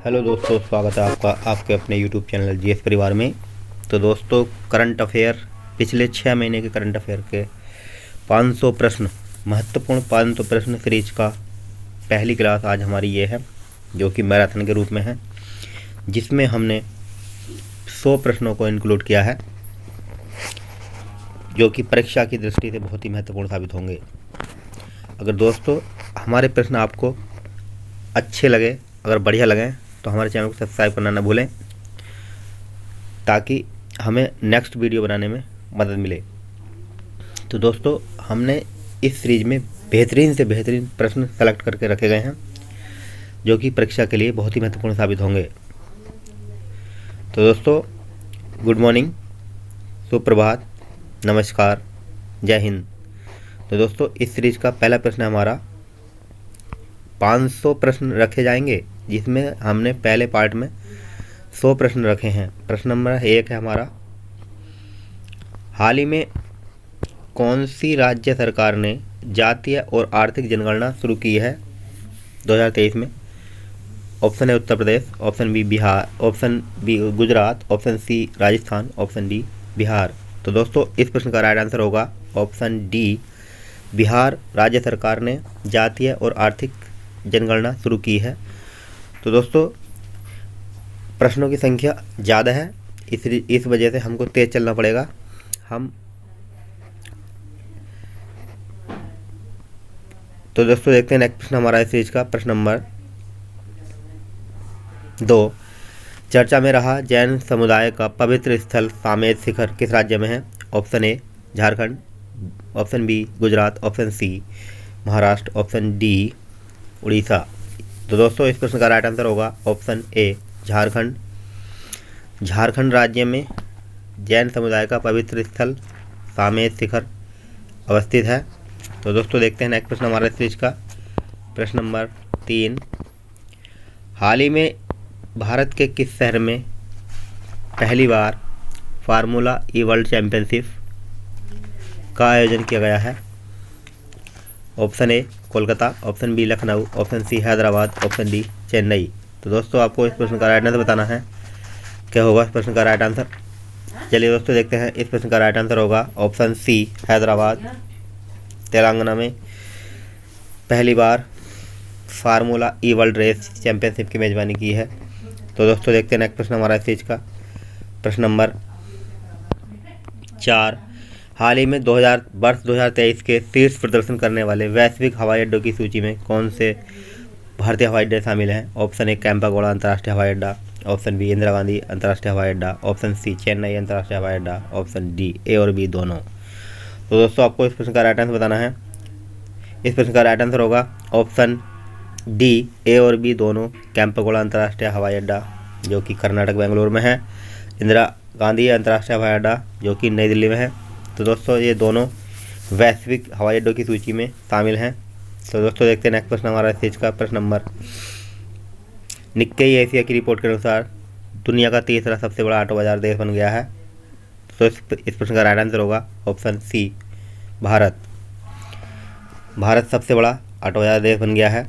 Hello दोस्तों, स्वागत है आपका आपके अपने यूट्यूब चैनल जीएस परिवार में। तो दोस्तों, करंट अफेयर पिछले 6 महीने के करंट अफेयर के 500 प्रश्न, महत्वपूर्ण 500 प्रश्न सीरीज का पहली क्लास आज हमारी ये है, जो कि मैराथन के रूप में है, जिसमें हमने 100 प्रश्नों को इंक्लूड किया है, जो कि परीक्षा की दृष्टि से बहुत ही महत्वपूर्ण साबित होंगे। अगर दोस्तों हमारे प्रश्न आपको अच्छे लगे, अगर बढ़िया लगें, तो हमारे चैनल को सब्सक्राइब करना ना भूलें, ताकि हमें नेक्स्ट वीडियो बनाने में मदद मिले। तो दोस्तों, हमने इस सीरीज में बेहतरीन से बेहतरीन प्रश्न सेलेक्ट करके रखे गए हैं, जो कि परीक्षा के लिए बहुत ही महत्वपूर्ण साबित होंगे। तो दोस्तों, गुड मॉर्निंग, सुप्रभात, नमस्कार, जय हिंद। तो दोस्तों, इस सीरीज का पहला प्रश्न हमारा 500 प्रश्न रखे जाएंगे, जिसमें हमने पहले पार्ट में 100 प्रश्न रखे हैं। प्रश्न नंबर 1 है हमारा, हाल ही में कौन सी राज्य सरकार ने जातीय और आर्थिक जनगणना शुरू की है 2023 में? ऑप्शन है Uttar Pradesh, option B Bihar, option B Gujarat, option C Rajasthan, option D Bihar. तो दोस्तों, इस प्रश्न का राइट आंसर होगा ऑप्शन डी, बिहार राज्य सरकार ने जातीय और आर्थिक जनगणना शुरू की है। तो दोस्तों, प्रश्नों की संख्या ज़्यादा है, इस वजह से हमको तेज़ चलना पड़ेगा। तो दोस्तों, देखते हैं नेक्स्ट प्रश्न हमारा इस सीरीज का। प्रश्न नंबर 2, चर्चा में रहा जैन समुदाय का पवित्र स्थल सामेत शिखर किस राज्य में है? Option A Jharkhand, option B Gujarat, option C Maharashtra, option D Orissa. तो दोस्तों, इस प्रश्न का राइट आंसर होगा ऑप्शन ए झारखंड। झारखंड राज्य में जैन समुदाय का पवित्र स्थल सामेत शिखर अवस्थित है। तो दोस्तों, देखते हैं नेक्स्ट प्रश्न हमारा इस सीरीज का। प्रश्न नंबर 3, हाल ही में भारत के किस शहर में पहली बार फार्मूला ई वर्ल्ड चैंपियनशिप का आयोजन किया गया है? Option A Kolkata, option B Lucknow, option C Hyderabad, option D Chennai. तो दोस्तों, आपको इस प्रश्न का राइट आंसर बताना है। क्या होगा इस प्रश्न का राइट आंसर? चलिए दोस्तों, देखते हैं। इस प्रश्न का राइट आंसर होगा ऑप्शन सी हैदराबाद। तेलंगाना में पहली बार formula E world race championship की मेजबानी की है। तो दोस्तों, देखते हैं नेक्स्ट प्रश्न हमारा इस चीज़ का। प्रश्न नंबर 4, हाल ही में वर्ष 2023 के शीर्ष प्रदर्शन करने वाले वैश्विक हवाई अड्डों की सूची में कौन से भारतीय हवाई अड्डे शामिल हैं? ऑप्शन ए कैंपागोड़ा अंतर्राष्ट्रीय हवाई अड्डा, ऑप्शन बी इंदिरा गांधी अंतर्राष्ट्रीय हवाई अड्डा, ऑप्शन सी चेन्नई अंतर्राष्ट्रीय हवाई अड्डा, ऑप्शन डी ए और बी दोनों। तो दोस्तों, आपको इस प्रश्न का राइट आंसर बताना है। इस प्रश्न का राइट आंसर होगा ऑप्शन डी ए और बी दोनों, कैंपागोड़ा अंतर्राष्ट्रीय हवाई अड्डा, जो कि कर्नाटक बेंगलुरु में है, इंदिरा गांधी अंतर्राष्ट्रीय हवाई अड्डा, जो कि नई दिल्ली में है। तो दोस्तों, ये दोनों वैश्विक हवाई अड्डों की सूची में शामिल हैं। तो दोस्तों, देखते हैं नेक्स्ट प्रश्न हमारा इस चीज़ का। प्रश्न नंबर, निक्केई एशिया की रिपोर्ट के अनुसार दुनिया का तीसरा सबसे बड़ा ऑटो बाजार देश बन गया है। तो इस प्रश्न का राइट आंसर होगा ऑप्शन सी भारत। भारत सबसे बड़ा ऑटो बाजार देश बन गया है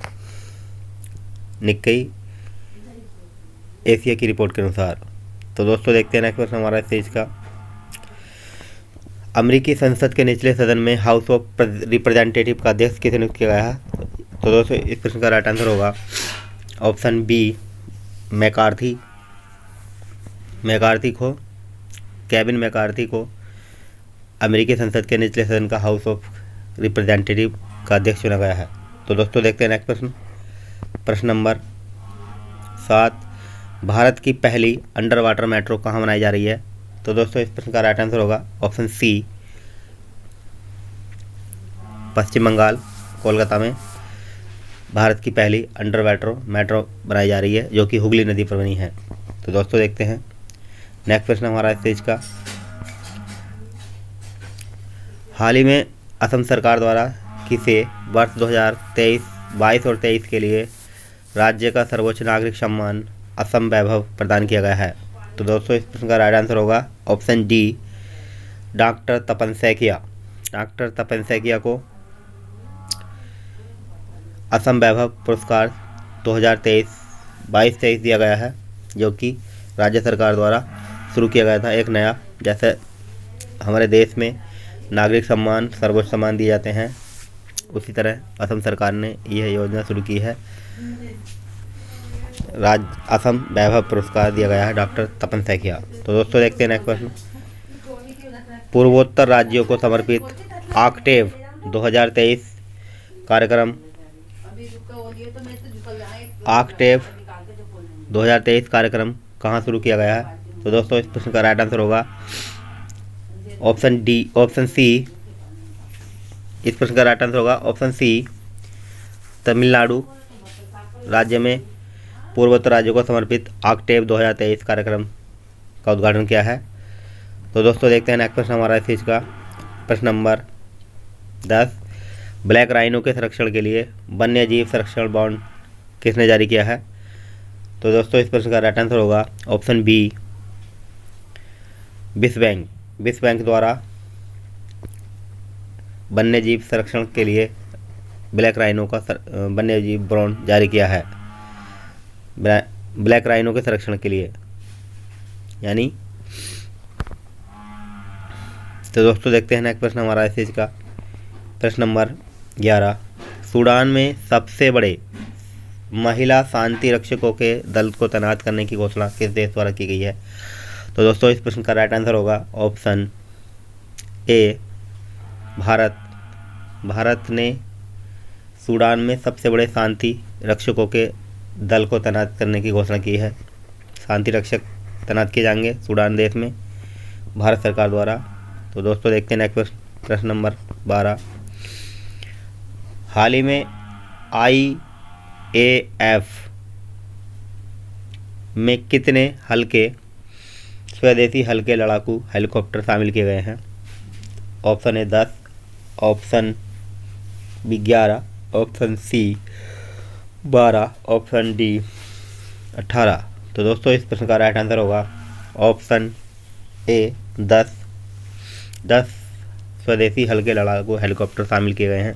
निक्केई एशिया की रिपोर्ट के अनुसार। तो दोस्तों, देखते हैं नेक्स्ट प्रश्न हमारा इस चीज़ का। अमेरिकी संसद के निचले सदन में हाउस ऑफ रिप्रेजेंटेटिव का अध्यक्ष किसे नियुक्त किया गया है? तो दोस्तों, इस प्रश्न का राइट आंसर होगा option B McCarthy Kevin McCarthy को अमेरिकी संसद के निचले सदन का हाउस ऑफ रिप्रेजेंटेटिव का अध्यक्ष चुना गया है। तो दोस्तों, देखते हैं नेक्स्ट प्रश्न। प्रश्न नंबर 7, भारत की पहली अंडर वाटर मेट्रो कहाँ बनाई जा रही है? तो दोस्तों, इस प्रश्न का राइट आंसर होगा ऑप्शन सी पश्चिम बंगाल कोलकाता में भारत की पहली अंडर वाटर मेट्रो बनाई जा रही है, जो कि हुगली नदी पर बनी है। तो दोस्तों, देखते हैं नेक्स्ट प्रश्न हमारा इस चीज़ का। हाल ही में असम सरकार द्वारा किसे वर्ष 2022 और 23 के लिए राज्य का सर्वोच्च नागरिक सम्मान असम वैभव प्रदान किया गया है? तो दोस्तों, इस प्रश्न का राइट आंसर होगा ऑप्शन डी डॉक्टर तपन सैकिया को असम वैभव पुरस्कार 2023 22-23 दिया गया है, जो कि राज्य सरकार द्वारा शुरू किया गया था एक नया। जैसे हमारे देश में नागरिक सम्मान, सर्वोच्च सम्मान दिए जाते हैं, उसी तरह असम सरकार ने यह योजना शुरू की है। असम वैभव पुरस्कार दिया गया है डॉक्टर तपन सैकिया। तो दोस्तों देखते हैं नेक्स्ट प्रश्न। पूर्वोत्तर राज्यों को समर्पित ऑक्टेव 2023 कार्यक्रम कहाँ शुरू किया गया है? तो दोस्तों इस प्रश्न का राइट आंसर होगा ऑप्शन सी। इस प्रश्न का राइट आंसर होगा ऑप्शन सी, तमिलनाडु राज्य में पूर्वोत्तर राज्यों को समर्पित ऑक्टेव 2023 कार्यक्रम का उद्घाटन किया है। तो दोस्तों देखते हैं नेक्स्ट प्रश्न हमारा इस चीज़ का। प्रश्न नंबर 10, ब्लैक राइनो के संरक्षण के लिए वन्य जीव संरक्षण बॉन्ड किसने जारी किया है? तो दोस्तों इस प्रश्न का राइट आंसर होगा ऑप्शन बी, विश्व बैंक। विश्व बैंक द्वारा वन्य जीव संरक्षण के लिए ब्लैक राइनो का वन्य जीव बॉन्ड जारी किया है, ब्लैक राइनो के संरक्षण के लिए यानी। तो दोस्तों देखते हैं नेक्स्ट प्रश्न हमारा इस चीज़ का। प्रश्न नंबर 11, सूडान में सबसे बड़े महिला शांति रक्षकों के दल को तैनात करने की घोषणा किस देश द्वारा की गई है? तो दोस्तों इस प्रश्न का राइट आंसर होगा ऑप्शन ए, भारत। भारत ने सूडान में सबसे बड़े शांति रक्षकों के दल को तैनात करने की घोषणा की है। शांति रक्षक तैनात किए जाएंगे सूडान देश में भारत सरकार द्वारा। तो दोस्तों देखते हैं नेक्स्ट प्रश्न नंबर 12, हाल ही में IAF में कितने हल्के स्वदेशी हल्के लड़ाकू हेलीकॉप्टर शामिल किए गए हैं? Option A 10, option B 11, option C 12, option D 18। तो दोस्तों इस प्रश्न का राइट आंसर होगा ऑप्शन ए 10 स्वदेशी हल्के लड़ाकू हेलीकॉप्टर शामिल किए गए हैं।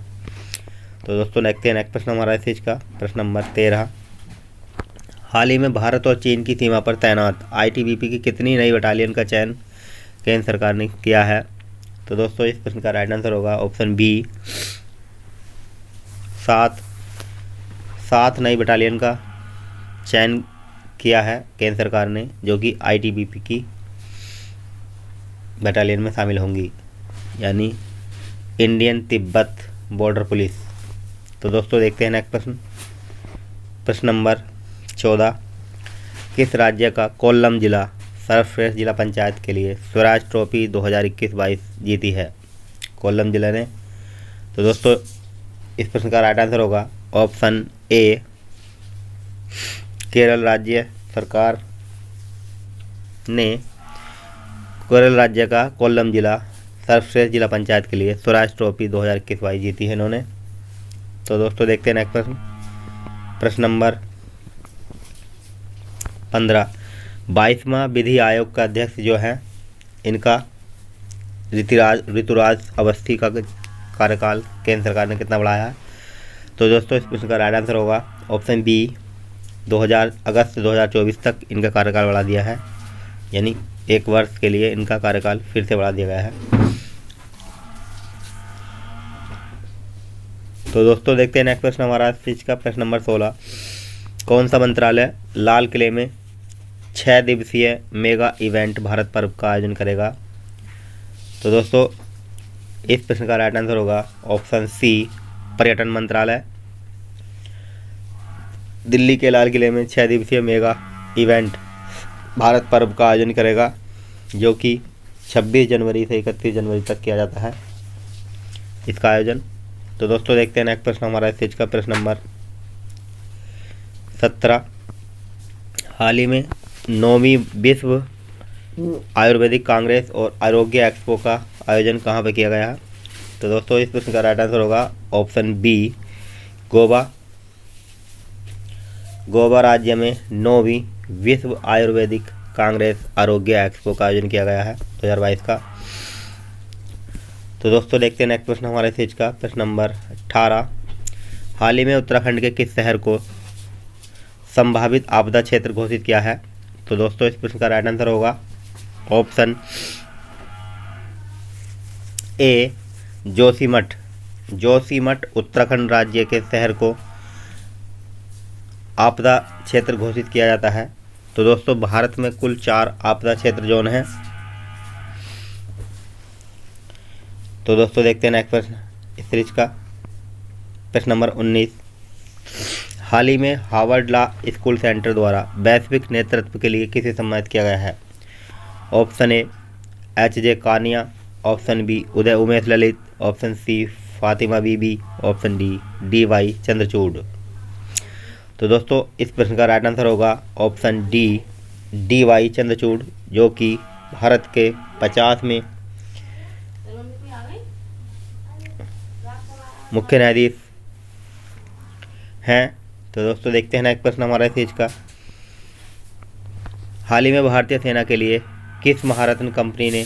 तो दोस्तों देखते हैं नेक्स्ट प्रश्न हमारा इस चीज़ का। प्रश्न नंबर 13, हाल ही में भारत और चीन की सीमा पर तैनात ITBP की कितनी नई बटालियन का चयन केंद्र सरकार ने किया है? तो दोस्तों इस प्रश्न का राइट आंसर होगा ऑप्शन बी, 7 नई बटालियन का चयन किया है केंद्र सरकार ने, जो कि ITBP की बटालियन में शामिल होंगी, यानी इंडियन तिब्बत बॉर्डर पुलिस। तो दोस्तों देखते हैं नेक्स्ट प्रश्न। प्रश्न नंबर 14, किस राज्य का कोल्लम जिला सर्वश्रेष्ठ जिला पंचायत के लिए स्वराज ट्रॉफी 2021-22 जीती है? कोल्लम जिला ने। तो दोस्तों इस प्रश्न का राइट आंसर होगा ऑप्शन ए, केरल राज्य सरकार ने केरल राज्य का कोल्लम जिला सर्वश्रेष्ठ जिला पंचायत के लिए स्वराज ट्रॉफी 2021-22 जीती है इन्होंने। तो दोस्तों देखते हैं नेक्स्ट प्रश्न। प्रश्न नंबर 15, 22वां विधि आयोग का अध्यक्ष जो है, इनका ऋतुराज अवस्थी का कार्यकाल केंद्र सरकार ने कितना बढ़ाया है? तो दोस्तों इस प्रश्न का राइट आंसर होगा ऑप्शन बी, अगस्त 2024 तक इनका कार्यकाल बढ़ा दिया है, यानी 1 वर्ष के लिए इनका कार्यकाल फिर से बढ़ा दिया गया है। तो दोस्तों देखते हैं नेक्स्ट प्रश्न हमारा इस चीज़ का। प्रश्न नंबर 16, कौन सा मंत्रालय लाल किले में 6 दिवसीय मेगा इवेंट भारत पर्व का आयोजन करेगा? तो दोस्तों इस प्रश्न का राइट आंसर होगा ऑप्शन सी, पर्यटन मंत्रालय। दिल्ली के लाल किले में 6 दिवसीय मेगा इवेंट भारत पर्व का आयोजन करेगा, जो कि 26 जनवरी से 31 जनवरी तक किया जाता है इसका आयोजन। तो दोस्तों देखते हैं नेक्स्ट प्रश्न हमारा इस चीज का। प्रश्न नंबर 17, हाल ही में 9वीं विश्व आयुर्वेदिक कांग्रेस और आरोग्य एक्सपो का आयोजन कहाँ पर किया गया है? तो दोस्तों इस प्रश्न का राइट आंसर होगा ऑप्शन बी, गोवा राज्य में 9वीं विश्व आयुर्वेदिक कांग्रेस आरोग्य एक्सपो का आयोजन किया गया है 2022 का। तो दोस्तों देखते हैं नेक्स्ट प्रश्न हमारे सीज का। प्रश्न नंबर 18, हाल ही में उत्तराखंड के किस शहर को संभावित आपदा क्षेत्र घोषित किया है? तो दोस्तों इस प्रश्न का राइट आंसर होगा ऑप्शन ए जोशीमठ। जोशीमठ उत्तराखंड राज्य के शहर को आपदा क्षेत्र घोषित किया जाता है। तो दोस्तों भारत में कुल 4 आपदा क्षेत्र जोन हैं। तो दोस्तों देखते हैं नेक्स्ट प्रश्न इस सीरीज का। प्रश्न नंबर 19, हाल ही में हार्वर्ड लॉ स्कूल सेंटर द्वारा वैश्विक नेतृत्व के लिए किसे सम्मानित किया गया है? Option A H J. Kania, option B Uday Umesh Lalit, option C Fatima Bibi, option D Chandrachud. तो दोस्तों इस प्रश्न का राइट आंसर होगा ऑप्शन डी चंद्रचूड़, जो कि भारत के 50वें मुख्य न्यायाधीश हैं। तो दोस्तों देखते हैं नेक्स्ट प्रश्न हमारा इस चीज का। हाल ही में भारतीय सेना के लिए किस महारत्न कंपनी ने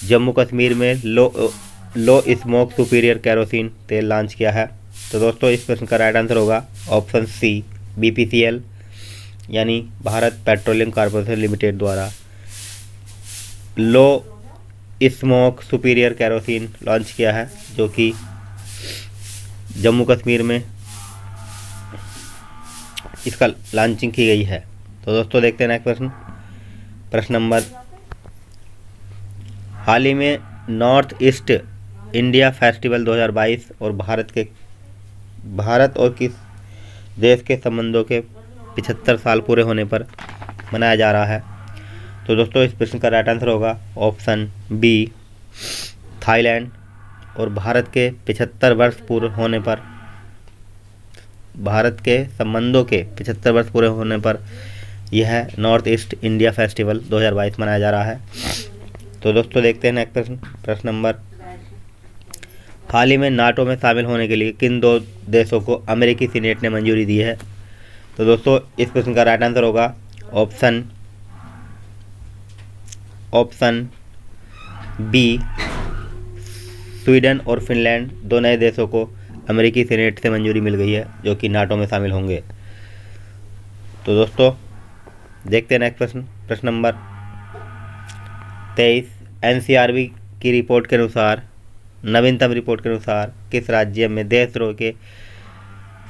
जम्मू कश्मीर में लो स्मोक सुपीरियर केरोसिन तेल लॉन्च किया है? तो दोस्तों इस प्रश्न का राइट आंसर होगा ऑप्शन सी BPCL यानी भारत पेट्रोलियम कॉर्पोरेशन लिमिटेड द्वारा low smoke superior kerosene launch किया है, जो कि जम्मू कश्मीर में इसका लॉन्चिंग की गई है। तो दोस्तों देखते हैं नेक्स्ट प्रश्न नंबर, हाल ही में नॉर्थ ईस्ट इंडिया फेस्टिवल 2022 और भारत और किस देश के संबंधों के 75 साल पूरे होने पर मनाया जा रहा है? तो दोस्तों इस प्रश्न का राइट आंसर होगा ऑप्शन बी थाईलैंड। और भारत के 75 वर्ष पूरे होने पर, भारत के संबंधों के 75 वर्ष पूरे होने पर यह नॉर्थ ईस्ट इंडिया फेस्टिवल 2022 मनाया जा रहा है। तो दोस्तों देखते हैं नेक्स्ट प्रश्न नंबर, हाल ही में नाटो में शामिल होने के लिए किन 2 देशों को अमेरिकी सीनेट ने मंजूरी दी है? तो दोस्तों इस प्रश्न का राइट आंसर होगा ऑप्शन बी स्वीडन और फिनलैंड, 2 नए देशों को अमेरिकी सीनेट से मंजूरी मिल गई है जो कि नाटो में शामिल होंगे। तो दोस्तों देखते हैं नेक्स्ट प्रश्न नंबर 23, NCRB की रिपोर्ट के अनुसार, नवीनतम रिपोर्ट के अनुसार किस राज्य में देशद्रोह के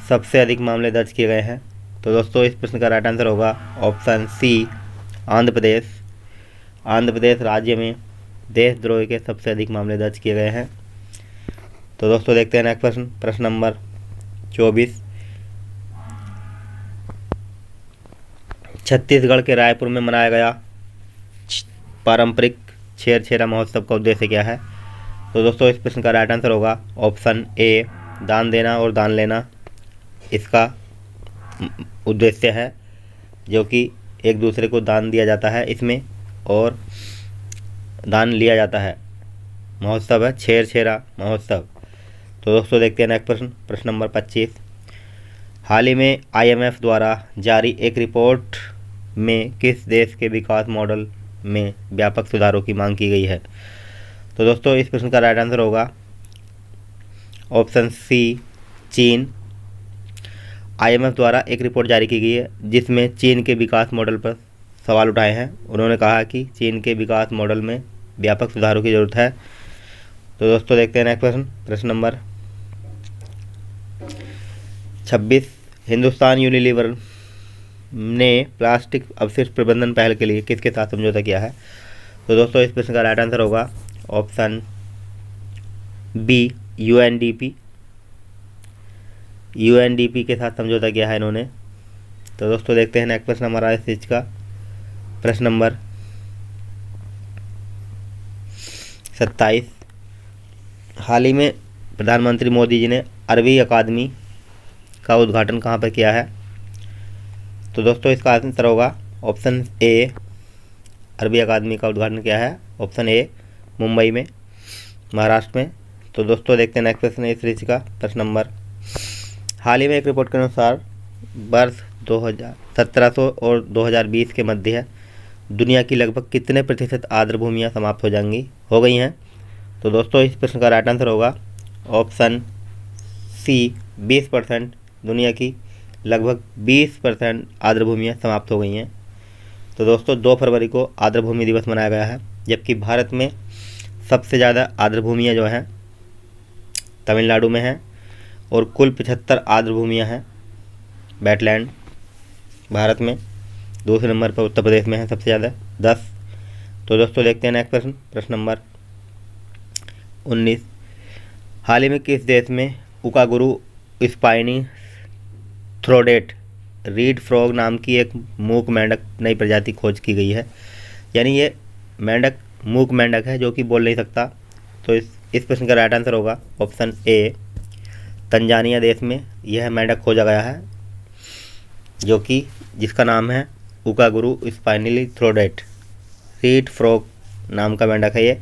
सबसे अधिक मामले दर्ज किए गए हैं? तो दोस्तों इस प्रश्न का राइट आंसर होगा ऑप्शन सी आंध्र प्रदेश। आंध्र प्रदेश राज्य में देशद्रोह के सबसे अधिक मामले दर्ज किए गए हैं। तो दोस्तों देखते हैं नेक्स्ट प्रश्न नंबर 24, छत्तीसगढ़ के रायपुर में मनाया गया पारंपरिक छेरछेरा महोत्सव का उद्देश्य क्या है? तो दोस्तों इस प्रश्न का राइट आंसर होगा ऑप्शन ए दान देना और दान लेना इसका उद्देश्य है, जो कि एक दूसरे को दान दिया जाता है इसमें और दान लिया जाता है। महोत्सव है छेरछेरा महोत्सव। तो दोस्तों देखते हैं नेक्स्ट प्रश्न नंबर 25, हाल ही में IMF द्वारा जारी एक रिपोर्ट में किस देश के विकास मॉडल में व्यापक सुधारों की मांग की गई है? तो दोस्तों इस प्रश्न का राइट आंसर होगा ऑप्शन सी चीन। IMF द्वारा एक रिपोर्ट जारी की गई है जिसमें चीन के विकास मॉडल पर सवाल उठाए हैं। उन्होंने कहा कि चीन के विकास मॉडल में व्यापक सुधारों की ज़रूरत है। तो दोस्तों देखते हैं नेक्स्ट प्रश्न नंबर 26, हिंदुस्तान यूनिलीवर ने प्लास्टिक अपशिष्ट प्रबंधन पहल के लिए किसके साथ समझौता किया है? तो दोस्तों इस प्रश्न का राइट आंसर होगा ऑप्शन बी UNDP के साथ समझौता किया है इन्होंने। तो दोस्तों देखते हैं नेक्स्ट प्रश्न हमारा इस चीज का प्रश्न नंबर 27, हाल ही में प्रधानमंत्री मोदी जी ने अरबी अकादमी का उद्घाटन कहाँ पर किया है? तो दोस्तों इसका आंसर होगा ऑप्शन ए अरबी अकादमी का उद्घाटन किया है, ऑप्शन ए मुंबई में, महाराष्ट्र में। तो दोस्तों देखते हैं नेक्स्ट प्रश्न इस सीरीज का प्रश्न नंबर, हाल ही में एक रिपोर्ट के अनुसार वर्ष 1700 और 2020 के मध्य दुनिया की लगभग कितने प्रतिशत आर्द्र भूमियाँ समाप्त हो गई हैं? तो दोस्तों इस प्रश्न का राइट आंसर होगा ऑप्शन सी 20%। दुनिया की लगभग 20% आर्द्रभूमियाँ समाप्त हो गई हैं। तो दोस्तों 2 फरवरी को आर्द्रभूमि दिवस मनाया गया है, जबकि भारत में सबसे ज़्यादा आर्द्रभूमियाँ जो हैं तमिलनाडु में हैं और कुल 75 आर्द्रभूमियाँ हैं वेटलैंड भारत में। दूसरे नंबर पर उत्तर प्रदेश में है सबसे ज़्यादा 10। तो दोस्तों देखते हैं नेक्स्ट प्रश्न, प्रश्न नंबर 19। हाल ही में किस देश में उकागुरु स्पाइनी थ्रोडेट रीड फ्रॉग नाम की एक मूक मेंढक नई प्रजाति खोज की गई है? यानी ये मेंढक मूक मेंढक है जो कि बोल नहीं सकता। तो इस प्रश्न का राइट आंसर होगा ऑप्शन ए, तंजानिया देश में यह मेंढक खोजा गया है, जो कि जिसका नाम है उकागुरु स्पाइनली थ्रोडेट रीड फ्रॉग नाम का मेंढक है ये।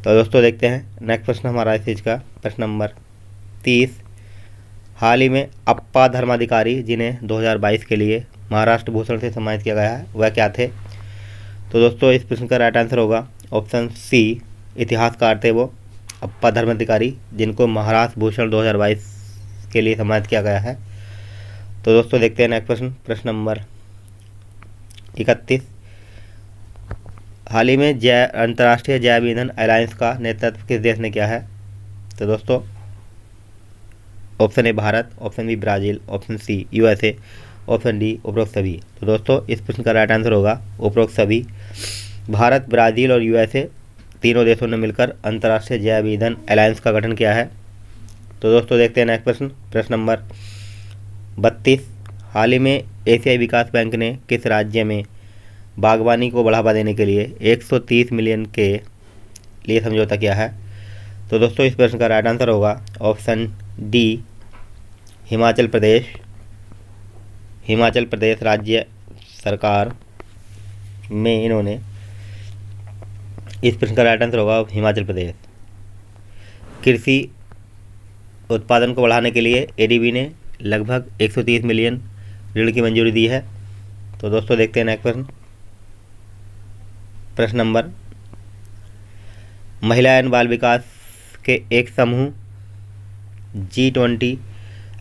तो दोस्तों देखते हैं नेक्स्ट प्रश्न हमारा इस चीज़ का, प्रश्न नंबर 30। हाल ही में अप्पा धर्माधिकारी जिन्हें 2022 के लिए महाराष्ट्र भूषण से सम्मानित किया गया है वह क्या थे? तो दोस्तों इस प्रश्न का राइट आंसर होगा ऑप्शन सी, इतिहासकार थे वो अप्पा धर्माधिकारी, जिनको महाराष्ट्र भूषण 2022 के लिए सम्मानित किया गया है। तो दोस्तों देखते हैं नेक्स्ट प्रश्न, प्रश्न नंबर 31। हाल ही में अंतर्राष्ट्रीय जैव ईंधन अलायंस का नेतृत्व किस देश ने किया है? तो दोस्तों option A Bharat, option B Brazil, option C USA, option D उपरोक्त सभी। तो दोस्तों इस प्रश्न का राइट आंसर होगा उपरोक्त सभी। भारत, ब्राज़ील और यूएसए तीनों देशों ने मिलकर अंतर्राष्ट्रीय जैव ईंधन अलायंस का गठन किया है। तो दोस्तों देखते हैं नेक्स्ट प्रश्न, प्रश्न नंबर 32। हाल ही में एशियाई विकास बैंक ने किस राज्य में बागवानी को बढ़ावा देने के लिए 130 मिलियन के लिए समझौता किया है? तो दोस्तों इस प्रश्न का राइट आंसर होगा ऑप्शन डी, हिमाचल प्रदेश। हिमाचल प्रदेश राज्य सरकार में इन्होंने, इस प्रश्न का राइट आंसर होगा हिमाचल प्रदेश। कृषि उत्पादन को बढ़ाने के लिए एडीबी ने लगभग 130 मिलियन ऋण की मंजूरी दी है। तो दोस्तों देखते हैं नेक्स्ट प्रश्न, प्रश्न नंबर, महिला एवं बाल विकास के एक समूह G20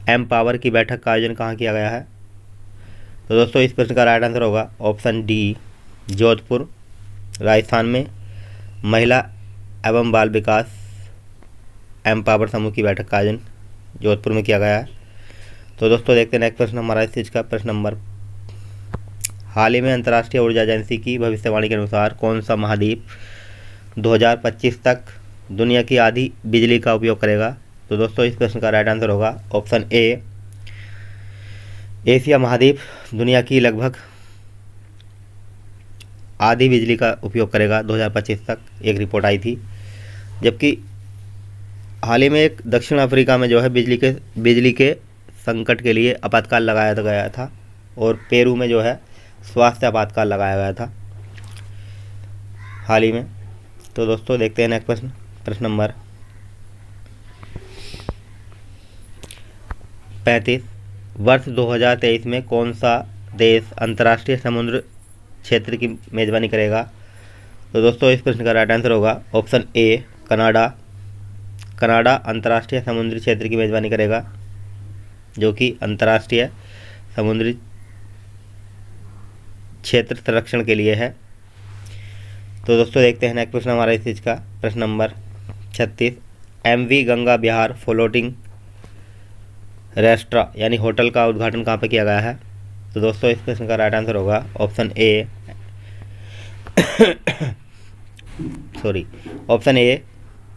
एम्पावर की बैठक का आयोजन कहाँ किया गया है? तो दोस्तों इस प्रश्न का राइट आंसर होगा ऑप्शन डी, जोधपुर राजस्थान में महिला एवं बाल विकास एम्पावर समूह की बैठक का आयोजन जोधपुर में किया गया है। तो दोस्तों देखते हैं नेक्स्ट प्रश्न हमारा इस चीज़ का, प्रश्न नंबर, हाल ही में अंतर्राष्ट्रीय ऊर्जा एजेंसी की भविष्यवाणी के अनुसार कौन सा महाद्वीप 2025 तक दुनिया की आधी बिजली का उपयोग करेगा? तो दोस्तों इस प्रश्न का राइट आंसर होगा ऑप्शन ए, एशिया महाद्वीप दुनिया की लगभग आधी बिजली का उपयोग करेगा 2025 तक, एक रिपोर्ट आई थी। जबकि हाल ही में एक दक्षिण अफ्रीका में जो है बिजली के संकट के लिए आपातकाल लगाया गया था, और पेरू में जो है स्वास्थ्य आपातकाल लगाया गया था हाल ही में। तो दोस्तों देखते हैं नेक्स्ट प्रश्न, प्रश्न नंबर 35। वर्ष 2023 में कौन सा देश अंतर्राष्ट्रीय समुद्र क्षेत्र की मेज़बानी करेगा? तो दोस्तों इस प्रश्न का राइट आंसर होगा ऑप्शन ए, कनाडा। कनाडा अंतर्राष्ट्रीय समुद्री क्षेत्र की मेज़बानी करेगा, जो कि अंतर्राष्ट्रीय समुद्री क्षेत्र संरक्षण के लिए है। तो दोस्तों देखते हैं नेक्स्ट प्रश्न हमारा इस चीज़ का, प्रश्न नंबर 36। MV गंगा विहार फ्लोटिंग रेस्ट्रा यानी होटल का उद्घाटन कहाँ पे किया गया है? तो दोस्तों इस प्रश्न का राइट आंसर होगा option A option A,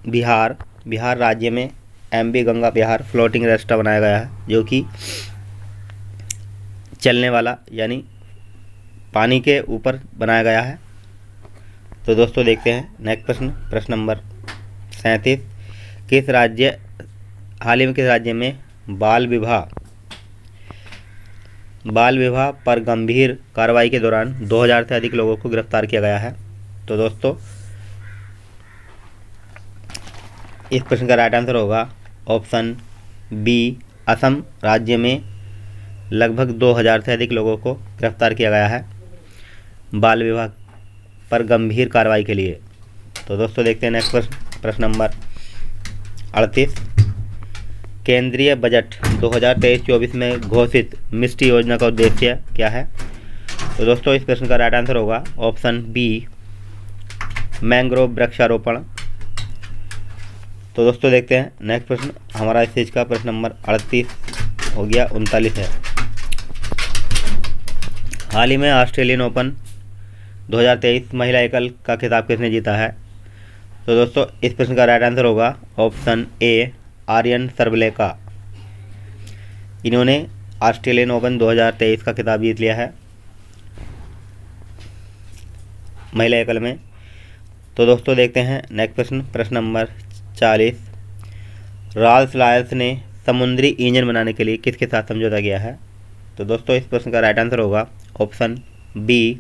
Bihar राज्य में MV गंगा विहार फ्लोटिंग रेस्ट्रा बनाया गया है, जो कि चलने वाला यानी पानी के ऊपर बनाया गया है। तो दोस्तों देखते हैं नेक्स्ट प्रश्न, प्रश्न नंबर 37। हाल ही में किस राज्य में बाल विवाह पर गंभीर कार्रवाई के दौरान 2000 से अधिक लोगों को गिरफ्तार किया गया है? तो दोस्तों इस प्रश्न का राइट आंसर होगा ऑप्शन बी, असम राज्य में लगभग 2000 से अधिक लोगों को गिरफ्तार किया गया है बाल विवाह पर गंभीर कार्रवाई के लिए। तो दोस्तों देखते हैं नेक्स्ट प्रश्न, प्रश्न नंबर 38। केंद्रीय बजट 2023-24 में घोषित मिष्टी योजना का उद्देश्य क्या है? तो दोस्तों इस प्रश्न का राइट आंसर होगा ऑप्शन बी, मैंग्रोव वृक्षारोपण। तो दोस्तों देखते हैं नेक्स्ट प्रश्न। हमारा इस चीज़ का प्रश्न नंबर 38 हो गया, 39 है। हाल ही में ऑस्ट्रेलियन ओपन 2023 महिला एकल का खिताब किसने जीता है? तो दोस्तों इस प्रश्न का राइट आंसर होगा ऑप्शन ए, आर्यन सरवलेका। इन्होंने ऑस्ट्रेलियन ओपन 2023 का खिताब जीत लिया है महिला एकल में। तो दोस्तों देखते हैं नेक्स्ट प्रश्न, प्रश्न नंबर 40। रॉल्स रॉयल्स ने समुद्री इंजन बनाने के लिए किसके साथ समझौता किया है? तो दोस्तों इस प्रश्न का राइट आंसर होगा ऑप्शन बी,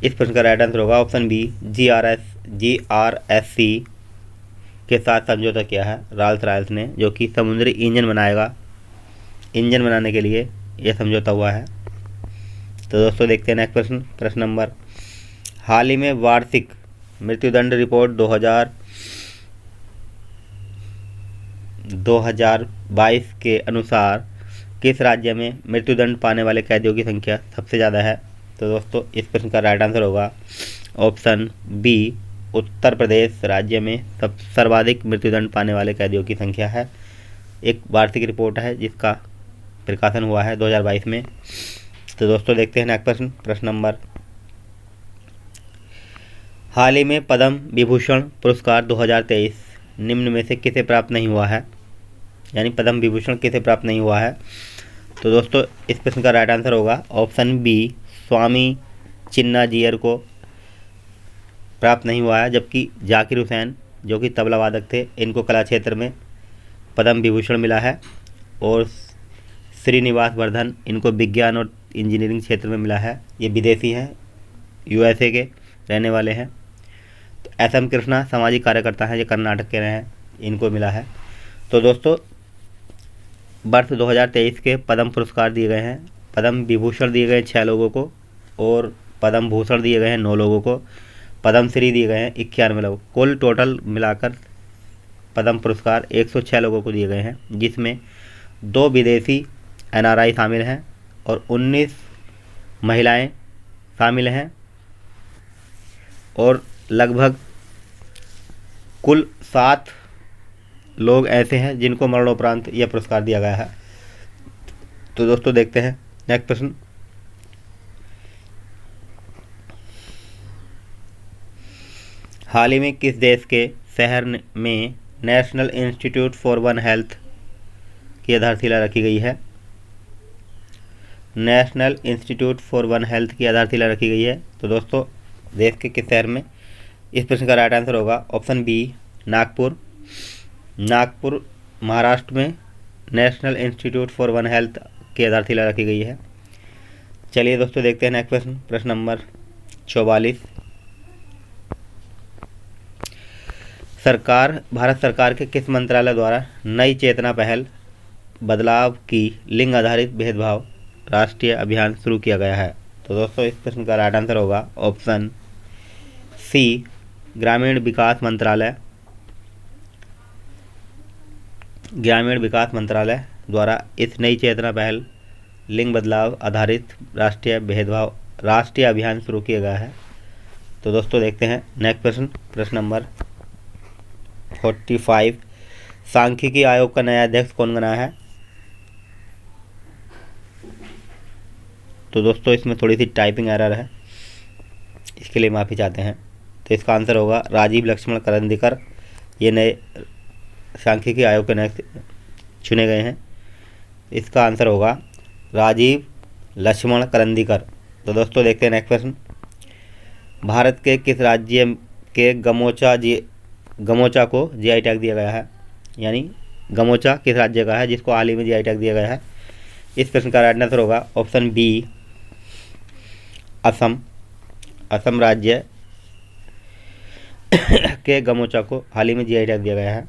इस प्रश्न का राइट आंसर होगा ऑप्शन बी, GRSC के साथ समझौता किया है रॉल्स रॉयल्स ने, जो कि समुद्री इंजन बनाने के लिए यह समझौता हुआ है। तो दोस्तों देखते हैं नेक्स्ट प्रश्न, प्रश्न नंबर। हाल ही में वार्षिक मृत्युदंड रिपोर्ट 2022 के अनुसार किस राज्य में मृत्युदंड पाने वाले कैदियों की संख्या सबसे ज़्यादा है? तो दोस्तों इस प्रश्न का राइट आंसर होगा ऑप्शन बी, उत्तर प्रदेश राज्य में सर्वाधिक मृत्युदंड पाने वाले कैदियों की संख्या है। एक वार्षिक रिपोर्ट है जिसका प्रकाशन हुआ है 2022 में। तो दोस्तों देखते हैं नेक्स्ट प्रश्न, प्रश्न नंबर। हाल ही में पद्म विभूषण पुरस्कार 2023 निम्न में से किसे प्राप्त नहीं हुआ है? यानी पद्म विभूषण किसे प्राप्त नहीं हुआ है? तो दोस्तों इस प्रश्न का राइट आंसर होगा ऑप्शन बी, स्वामी चिन्नाजियर को प्राप्त नहीं हुआ है, जबकि जाकिर हुसैन जो कि तबला वादक थे, इनको कला क्षेत्र में पद्म विभूषण मिला है, और श्रीनिवास वर्धन इनको विज्ञान और इंजीनियरिंग क्षेत्र में मिला है। ये विदेशी हैं, USA के रहने वाले हैं। तो SM कृष्णा सामाजिक कार्यकर्ता हैं, ये कर्नाटक के रहे हैं, इनको मिला है। तो दोस्तों वर्ष 2023 के पद्म पुरस्कार दिए गए हैं। पद्म विभूषण दिए गए 6 लोगों को, और पद्म भूषण दिए गए हैं 9 लोगों को, पद्मश्री दिए गए हैं 91 लोग। कुल टोटल मिलाकर पद्म पुरस्कार 106 लोगों को दिए गए हैं, जिसमें 2 विदेशी NRI शामिल हैं और 19 महिलाएं शामिल हैं, और लगभग कुल 7 लोग ऐसे हैं जिनको मरणोपरांत यह पुरस्कार दिया गया है। तो दोस्तों देखते हैं नेक्स्ट प्रश्न। हाल ही में किस देश के शहर में national institute for one health की आधारशिला रखी गई है? National institute for one health की आधारशिला रखी गई है। तो दोस्तों देश के किस शहर में? इस प्रश्न का राइट आंसर होगा ऑप्शन बी, नागपुर। नागपुर महाराष्ट्र में national institute for one health की आधारशिला रखी गई है। चलिए दोस्तों देखते हैं नेक्स्ट प्रश्न, प्रश्न नंबर 44। भारत सरकार के किस मंत्रालय द्वारा नई चेतना पहल बदलाव की लिंग आधारित भेदभाव राष्ट्रीय अभियान शुरू किया गया है? तो दोस्तों इस प्रश्न का राइट आंसर होगा ऑप्शन सी, ग्रामीण विकास मंत्रालय। ग्रामीण विकास मंत्रालय द्वारा इस नई चेतना पहल लिंग बदलाव आधारित राष्ट्रीय अभियान शुरू किया गया है। तो दोस्तों देखते हैं नेक्स्ट प्रश्न, प्रश्न नंबर 45। सांख्यिकी आयोग का नया अध्यक्ष कौन बना है? तो दोस्तों इसमें थोड़ी सी टाइपिंग एरर है, इसके लिए माफ़ी चाहते हैं। तो इसका आंसर होगा राजीव लक्ष्मण करंदीकर। ये नए सांख्यिकी आयोग के नए चुने गए हैं। इसका आंसर होगा राजीव लक्ष्मण करंदीकर। तो दोस्तों देखते हैं नेक्स्ट प्रश्न। भारत के किस राज्य के गमोचा को GI टैग दिया गया है? यानी गमोचा किस राज्य का है जिसको हाल ही में GI टैग दिया गया है? इस प्रश्न का राइट आंसर होगा ऑप्शन बी, असम। असम राज्य के गमोचा को हाल ही में GI टैग दिया गया है।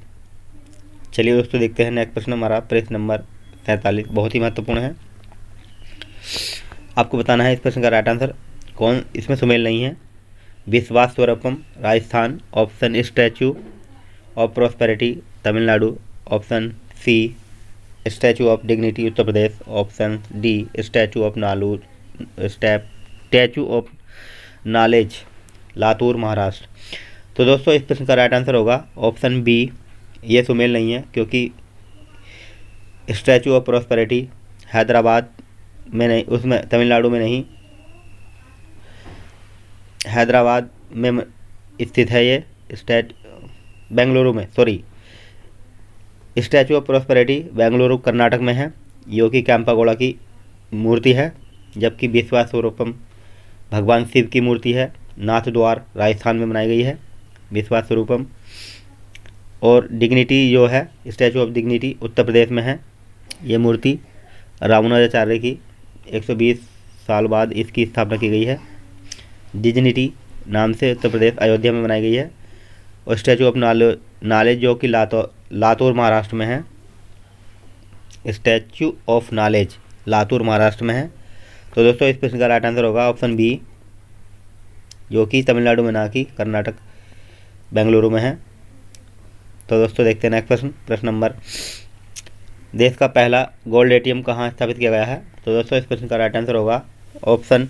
चलिए दोस्तों देखते हैं नेक्स्ट प्रश्न, हमारा प्रश्न नंबर 47 बहुत ही महत्वपूर्ण है। आपको बताना है इस प्रश्न का राइट आंसर कौन, इसमें सुमेल नहीं है। विश्वासस्वरपम Rajasthan, option statue of prosperity Tamil Nadu, option C statue of dignity Uttar Pradesh, option D statue of knowledge Latur Maharashtra. तो दोस्तों इस प्रश्न का राइट आंसर होगा ऑप्शन बी, ये सुमेल नहीं है, क्योंकि स्टैचू ऑफ प्रॉस्पेरिटी हैदराबाद में नहीं, उसमें तमिलनाडु में नहीं, हैदराबाद में स्थित है ये बेंगलुरु में, sorry, statue of prosperity Bengaluru Karnataka में है, जो कि कैंपागोड़ा की मूर्ति है। जबकि विश्वास्वरूपम भगवान शिव की मूर्ति है, नाथ द्वार राजस्थान में बनाई गई है विश्वास्वरूपम। और डिग्निटी जो है, स्टैचू ऑफ डिग्निटी उत्तर प्रदेश में है। ये मूर्ति रामानुजाचार्य की 120 साल बाद इसकी स्थापना की गई है। डिग्निटी नाम से उत्तर प्रदेश अयोध्या में बनाई गई है। और स्टैचू ऑफ नॉलेज जो कि लातूर महाराष्ट्र में है, statue of knowledge Latur Maharashtra में है। तो दोस्तों इस प्रश्न का राइट आंसर होगा ऑप्शन बी, जो कि तमिलनाडु में ना कि कर्नाटक बेंगलुरु में है। तो दोस्तों देखते हैं नेक्स्ट प्रश्न। प्रश्न नंबर, देश का पहला गोल्ड एटीएम कहाँ स्थापित किया गया है? तो दोस्तों इस प्रश्न का राइट आंसर होगा ऑप्शन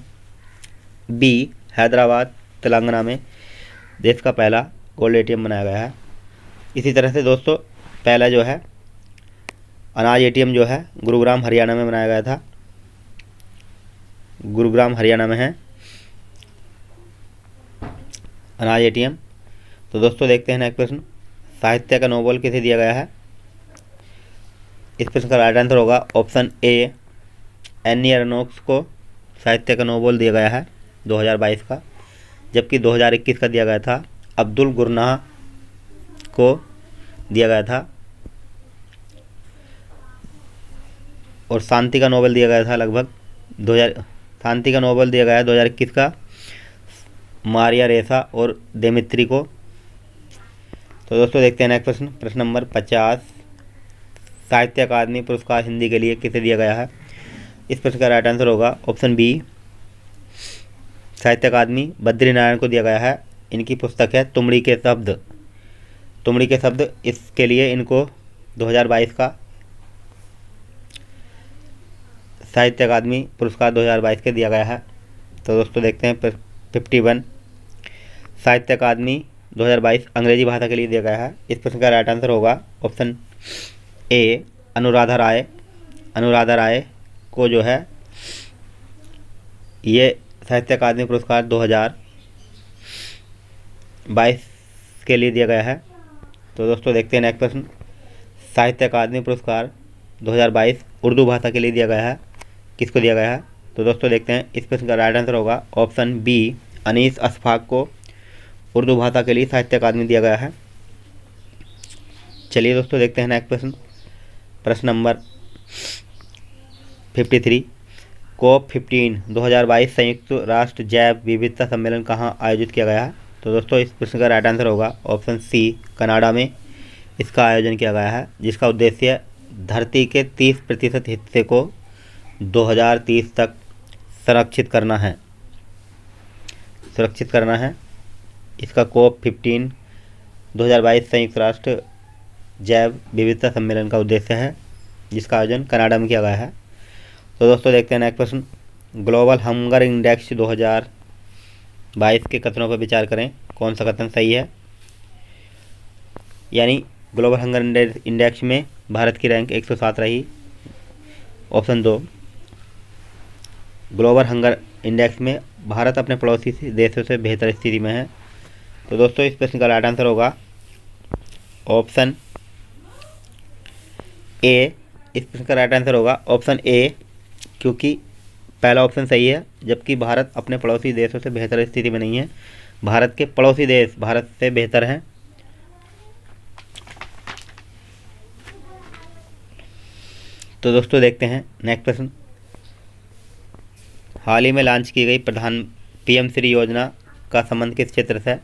बी, हैदराबाद तेलंगाना में देश का पहला गोल्ड एटीएम बनाया गया है। इसी तरह से दोस्तों पहला जो है अनाज एटीएम जो है गुरुग्राम हरियाणा में बनाया गया था, गुरुग्राम हरियाणा में है अनाज एटीएम। तो दोस्तों देखते हैं नेक्स्ट प्रश्न, साहित्य का नोबेल किसे दिया गया है? इस प्रश्न का राइट आंसर होगा ऑप्शन ए, एनी अरनोक्स को साहित्य का नोबेल दिया गया है 2022 का। जबकि 2021 का दिया गया था अब्दुल गुरनाह को दिया गया था। और शांति का नोबेल दिया गया था लगभग 2000, शांति का नोबेल दिया गया 2021 का मारिया रेसा और देमित्री को। तो दोस्तों देखते हैं नेक्स्ट प्रश्न। प्रश्न नंबर 50, साहित्य अकादमी पुरस्कार हिंदी के लिए किसे दिया गया है? इस प्रश्न का राइट आंसर होगा ऑप्शन बी, साहित्य अकादमी बद्रीनारायण को दिया गया है। इनकी पुस्तक है तुमड़ी के शब्द, तुमड़ी के शब्द, इसके लिए इनको 2022 का साहित्य अकादमी पुरस्कार 2022 के दिया गया है। तो दोस्तों देखते हैं 51, साहित्य अकादमी 2022 अंग्रेजी भाषा के लिए दिया गया है। इस प्रश्न का राइट आंसर होगा ऑप्शन ए, अनुराधा राय। अनुराधा राय को जो है ये साहित्य अकादमी पुरस्कार 2022 के लिए दिया गया है। तो दोस्तों देखते हैं नेक्स्ट प्रश्न, साहित्य अकादमी पुरस्कार 2022 उर्दू भाषा के लिए दिया गया है, किसको दिया गया है? तो दोस्तों देखते हैं इस प्रश्न का राइट आंसर होगा ऑप्शन बी, अनीस अशफाक को उर्दू भाषा के लिए साहित्य अकादमी दिया गया है। चलिए दोस्तों देखते हैं नेक्स्ट प्रश्न। प्रश्न नंबर 53, COP15 2022 संयुक्त राष्ट्र जैव विविधता सम्मेलन कहाँ आयोजित किया गया है? तो दोस्तों इस प्रश्न का राइट आंसर होगा ऑप्शन सी, कनाडा में इसका आयोजन किया गया है, जिसका उद्देश्य धरती के 30% हिस्से को 2030 तक सुरक्षित करना है। इसका COP15 2022 संयुक्त राष्ट्र जैव विविधता सम्मेलन का उद्देश्य है, जिसका आयोजन कनाडा में किया गया है। तो दोस्तों देखते हैं नेक्स्ट प्रश्न, ग्लोबल हंगर इंडेक्स 2022 के कथनों पर विचार करें, कौन सा कथन सही है? यानी ग्लोबल हंगर इंडेक्स में भारत की रैंक 107 रही। ऑप्शन 2, ग्लोबल हंगर इंडेक्स में भारत अपने पड़ोसी देशों से बेहतर स्थिति में है। तो दोस्तों इस प्रश्न का राइट आंसर होगा ऑप्शन ए। इस प्रश्न का राइट आंसर होगा ऑप्शन ए, क्योंकि पहला ऑप्शन सही है, जबकि भारत अपने पड़ोसी देशों से बेहतर स्थिति में नहीं है। भारत के पड़ोसी देश भारत से बेहतर हैं। तो दोस्तों देखते हैं नेक्स्ट प्रश्न, हाल ही में लॉन्च की गई PM श्री योजना का संबंध किस क्षेत्र से है?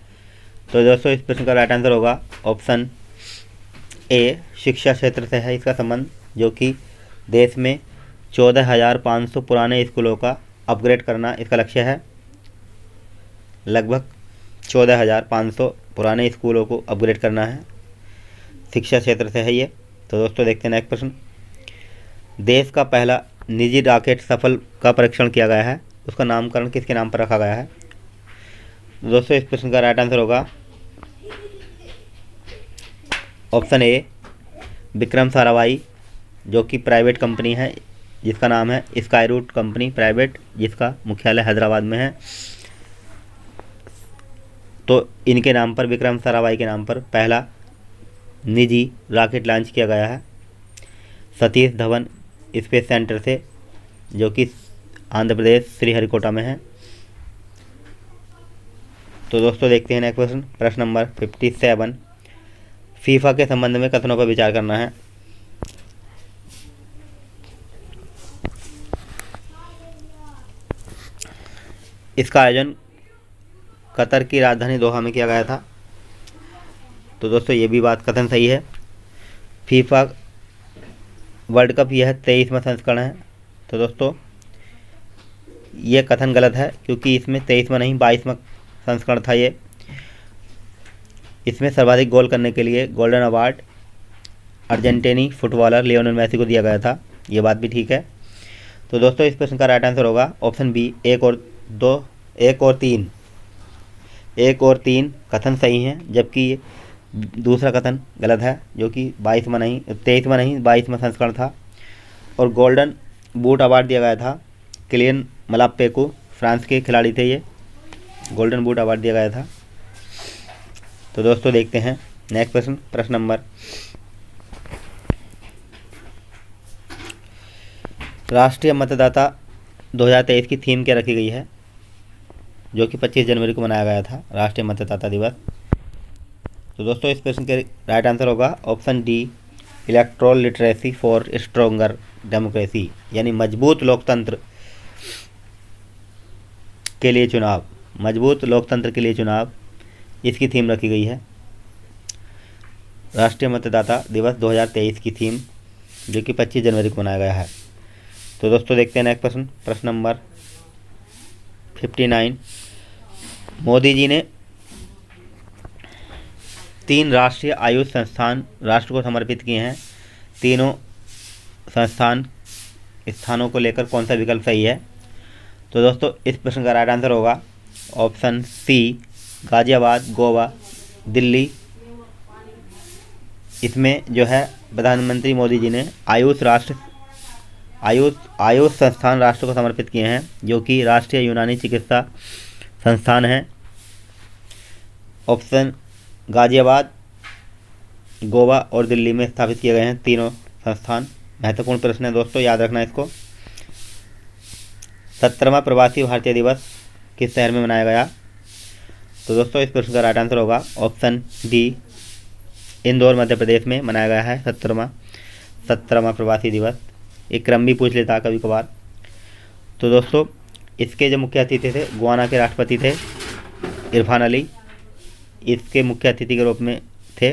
तो दोस्तों इस प्रश्न का राइट आंसर होगा ऑप्शन ए, शिक्षा क्षेत्र से है इसका संबंध, जो कि देश में 14,500 पुराने स्कूलों का अपग्रेड करना इसका लक्ष्य है। लगभग 14,500 पुराने स्कूलों को अपग्रेड करना है, शिक्षा क्षेत्र से है ये। तो दोस्तों देखते हैं नेक्स्ट प्रश्न। देश का पहला निजी रॉकेट सफल का परीक्षण किया गया है, उसका नामकरण किसके नाम पर रखा गया है? दोस्तों इस प्रश्न का राइट आंसर होगा ऑप्शन ए विक्रम साराभाई, जो कि प्राइवेट कंपनी है जिसका नाम है स्काई रूट कंपनी प्राइवेट, जिसका मुख्यालय हैदराबाद में है। तो इनके नाम पर, विक्रम साराभाई के नाम पर पहला निजी रॉकेट लॉन्च किया गया है सतीश धवन स्पेस सेंटर से, जो कि आंध्र प्रदेश श्रीहरिकोटा में है। तो दोस्तों देखते हैं नेक्स्ट प्रश्न, प्रश्न नंबर 57। फीफा के संबंध में कथनों पर विचार करना है। इसका आयोजन कतर की राजधानी दोहा में किया गया था। तो दोस्तों ये भी बात कथन सही है। फीफा वर्ल्ड कप यह 23वां संस्करण है। तो दोस्तों ये कथन गलत है, क्योंकि इसमें 23वां नहीं 22वां संस्करण था ये। इसमें सर्वाधिक गोल करने के लिए गोल्डन अवार्ड अर्जेंटीनी फुटबॉलर लियोनेल मेसी को दिया गया था, ये बात भी ठीक है। तो दोस्तों इस प्रश्न का राइट आंसर होगा ऑप्शन बी, 1 और 3 कथन सही हैं, जबकि दूसरा कथन गलत है, जो कि 23वां नहीं 22वां संस्करण था। और गोल्डन बूट अवार्ड दिया गया था किलियन मबाप्पे को, फ्रांस के खिलाड़ी थे ये, गोल्डन बूट अवार्ड दिया गया था। तो दोस्तों देखते हैं नेक्स्ट प्रश्न, प्रश्न नंबर। राष्ट्रीय मतदाता 2023 की थीम क्या रखी गई है, जो कि 25 जनवरी को मनाया गया था राष्ट्रीय मतदाता दिवस? तो दोस्तों इस प्रश्न के राइट आंसर होगा option D, electoral literacy for stronger democracy, यानी मजबूत लोकतंत्र के लिए चुनाव, मजबूत लोकतंत्र के लिए चुनाव, इसकी थीम रखी गई है राष्ट्रीय मतदाता दिवस 2023 की थीम, जो कि 25 जनवरी को मनाया गया है। तो दोस्तों देखते हैं नेक्स्ट प्रश्न, प्रश्न नंबर 59। मोदी जी ने 3 राष्ट्रीय आयुष संस्थान राष्ट्र को समर्पित किए हैं, तीनों संस्थान स्थानों को लेकर कौन सा विकल्प सही है? तो दोस्तों इस प्रश्न का राइट आंसर होगा ऑप्शन सी, गाजियाबाद, गोवा, दिल्ली। इसमें जो है प्रधानमंत्री मोदी जी ने आयुष संस्थान राष्ट्र को समर्पित किए हैं, जो कि राष्ट्रीय यूनानी चिकित्सा संस्थान है। ऑप्शन गाजियाबाद, गोवा और दिल्ली में स्थापित किए गए हैं तीनों संस्थान। महत्वपूर्ण प्रश्न है दोस्तों, याद रखना इसको। 17वां प्रवासी भारतीय दिवस किस शहर में मनाया गया? तो दोस्तों इस प्रश्न का राइट आंसर होगा ऑप्शन डी, इंदौर मध्य प्रदेश में मनाया गया है 17वां प्रवासी दिवस। एक क्रम भी पूछ लेता कभी कभार। तो दोस्तों इसके जो मुख्य अतिथि थे, गुयाना के राष्ट्रपति थे इरफान अली, इसके मुख्य अतिथि के रूप में थे।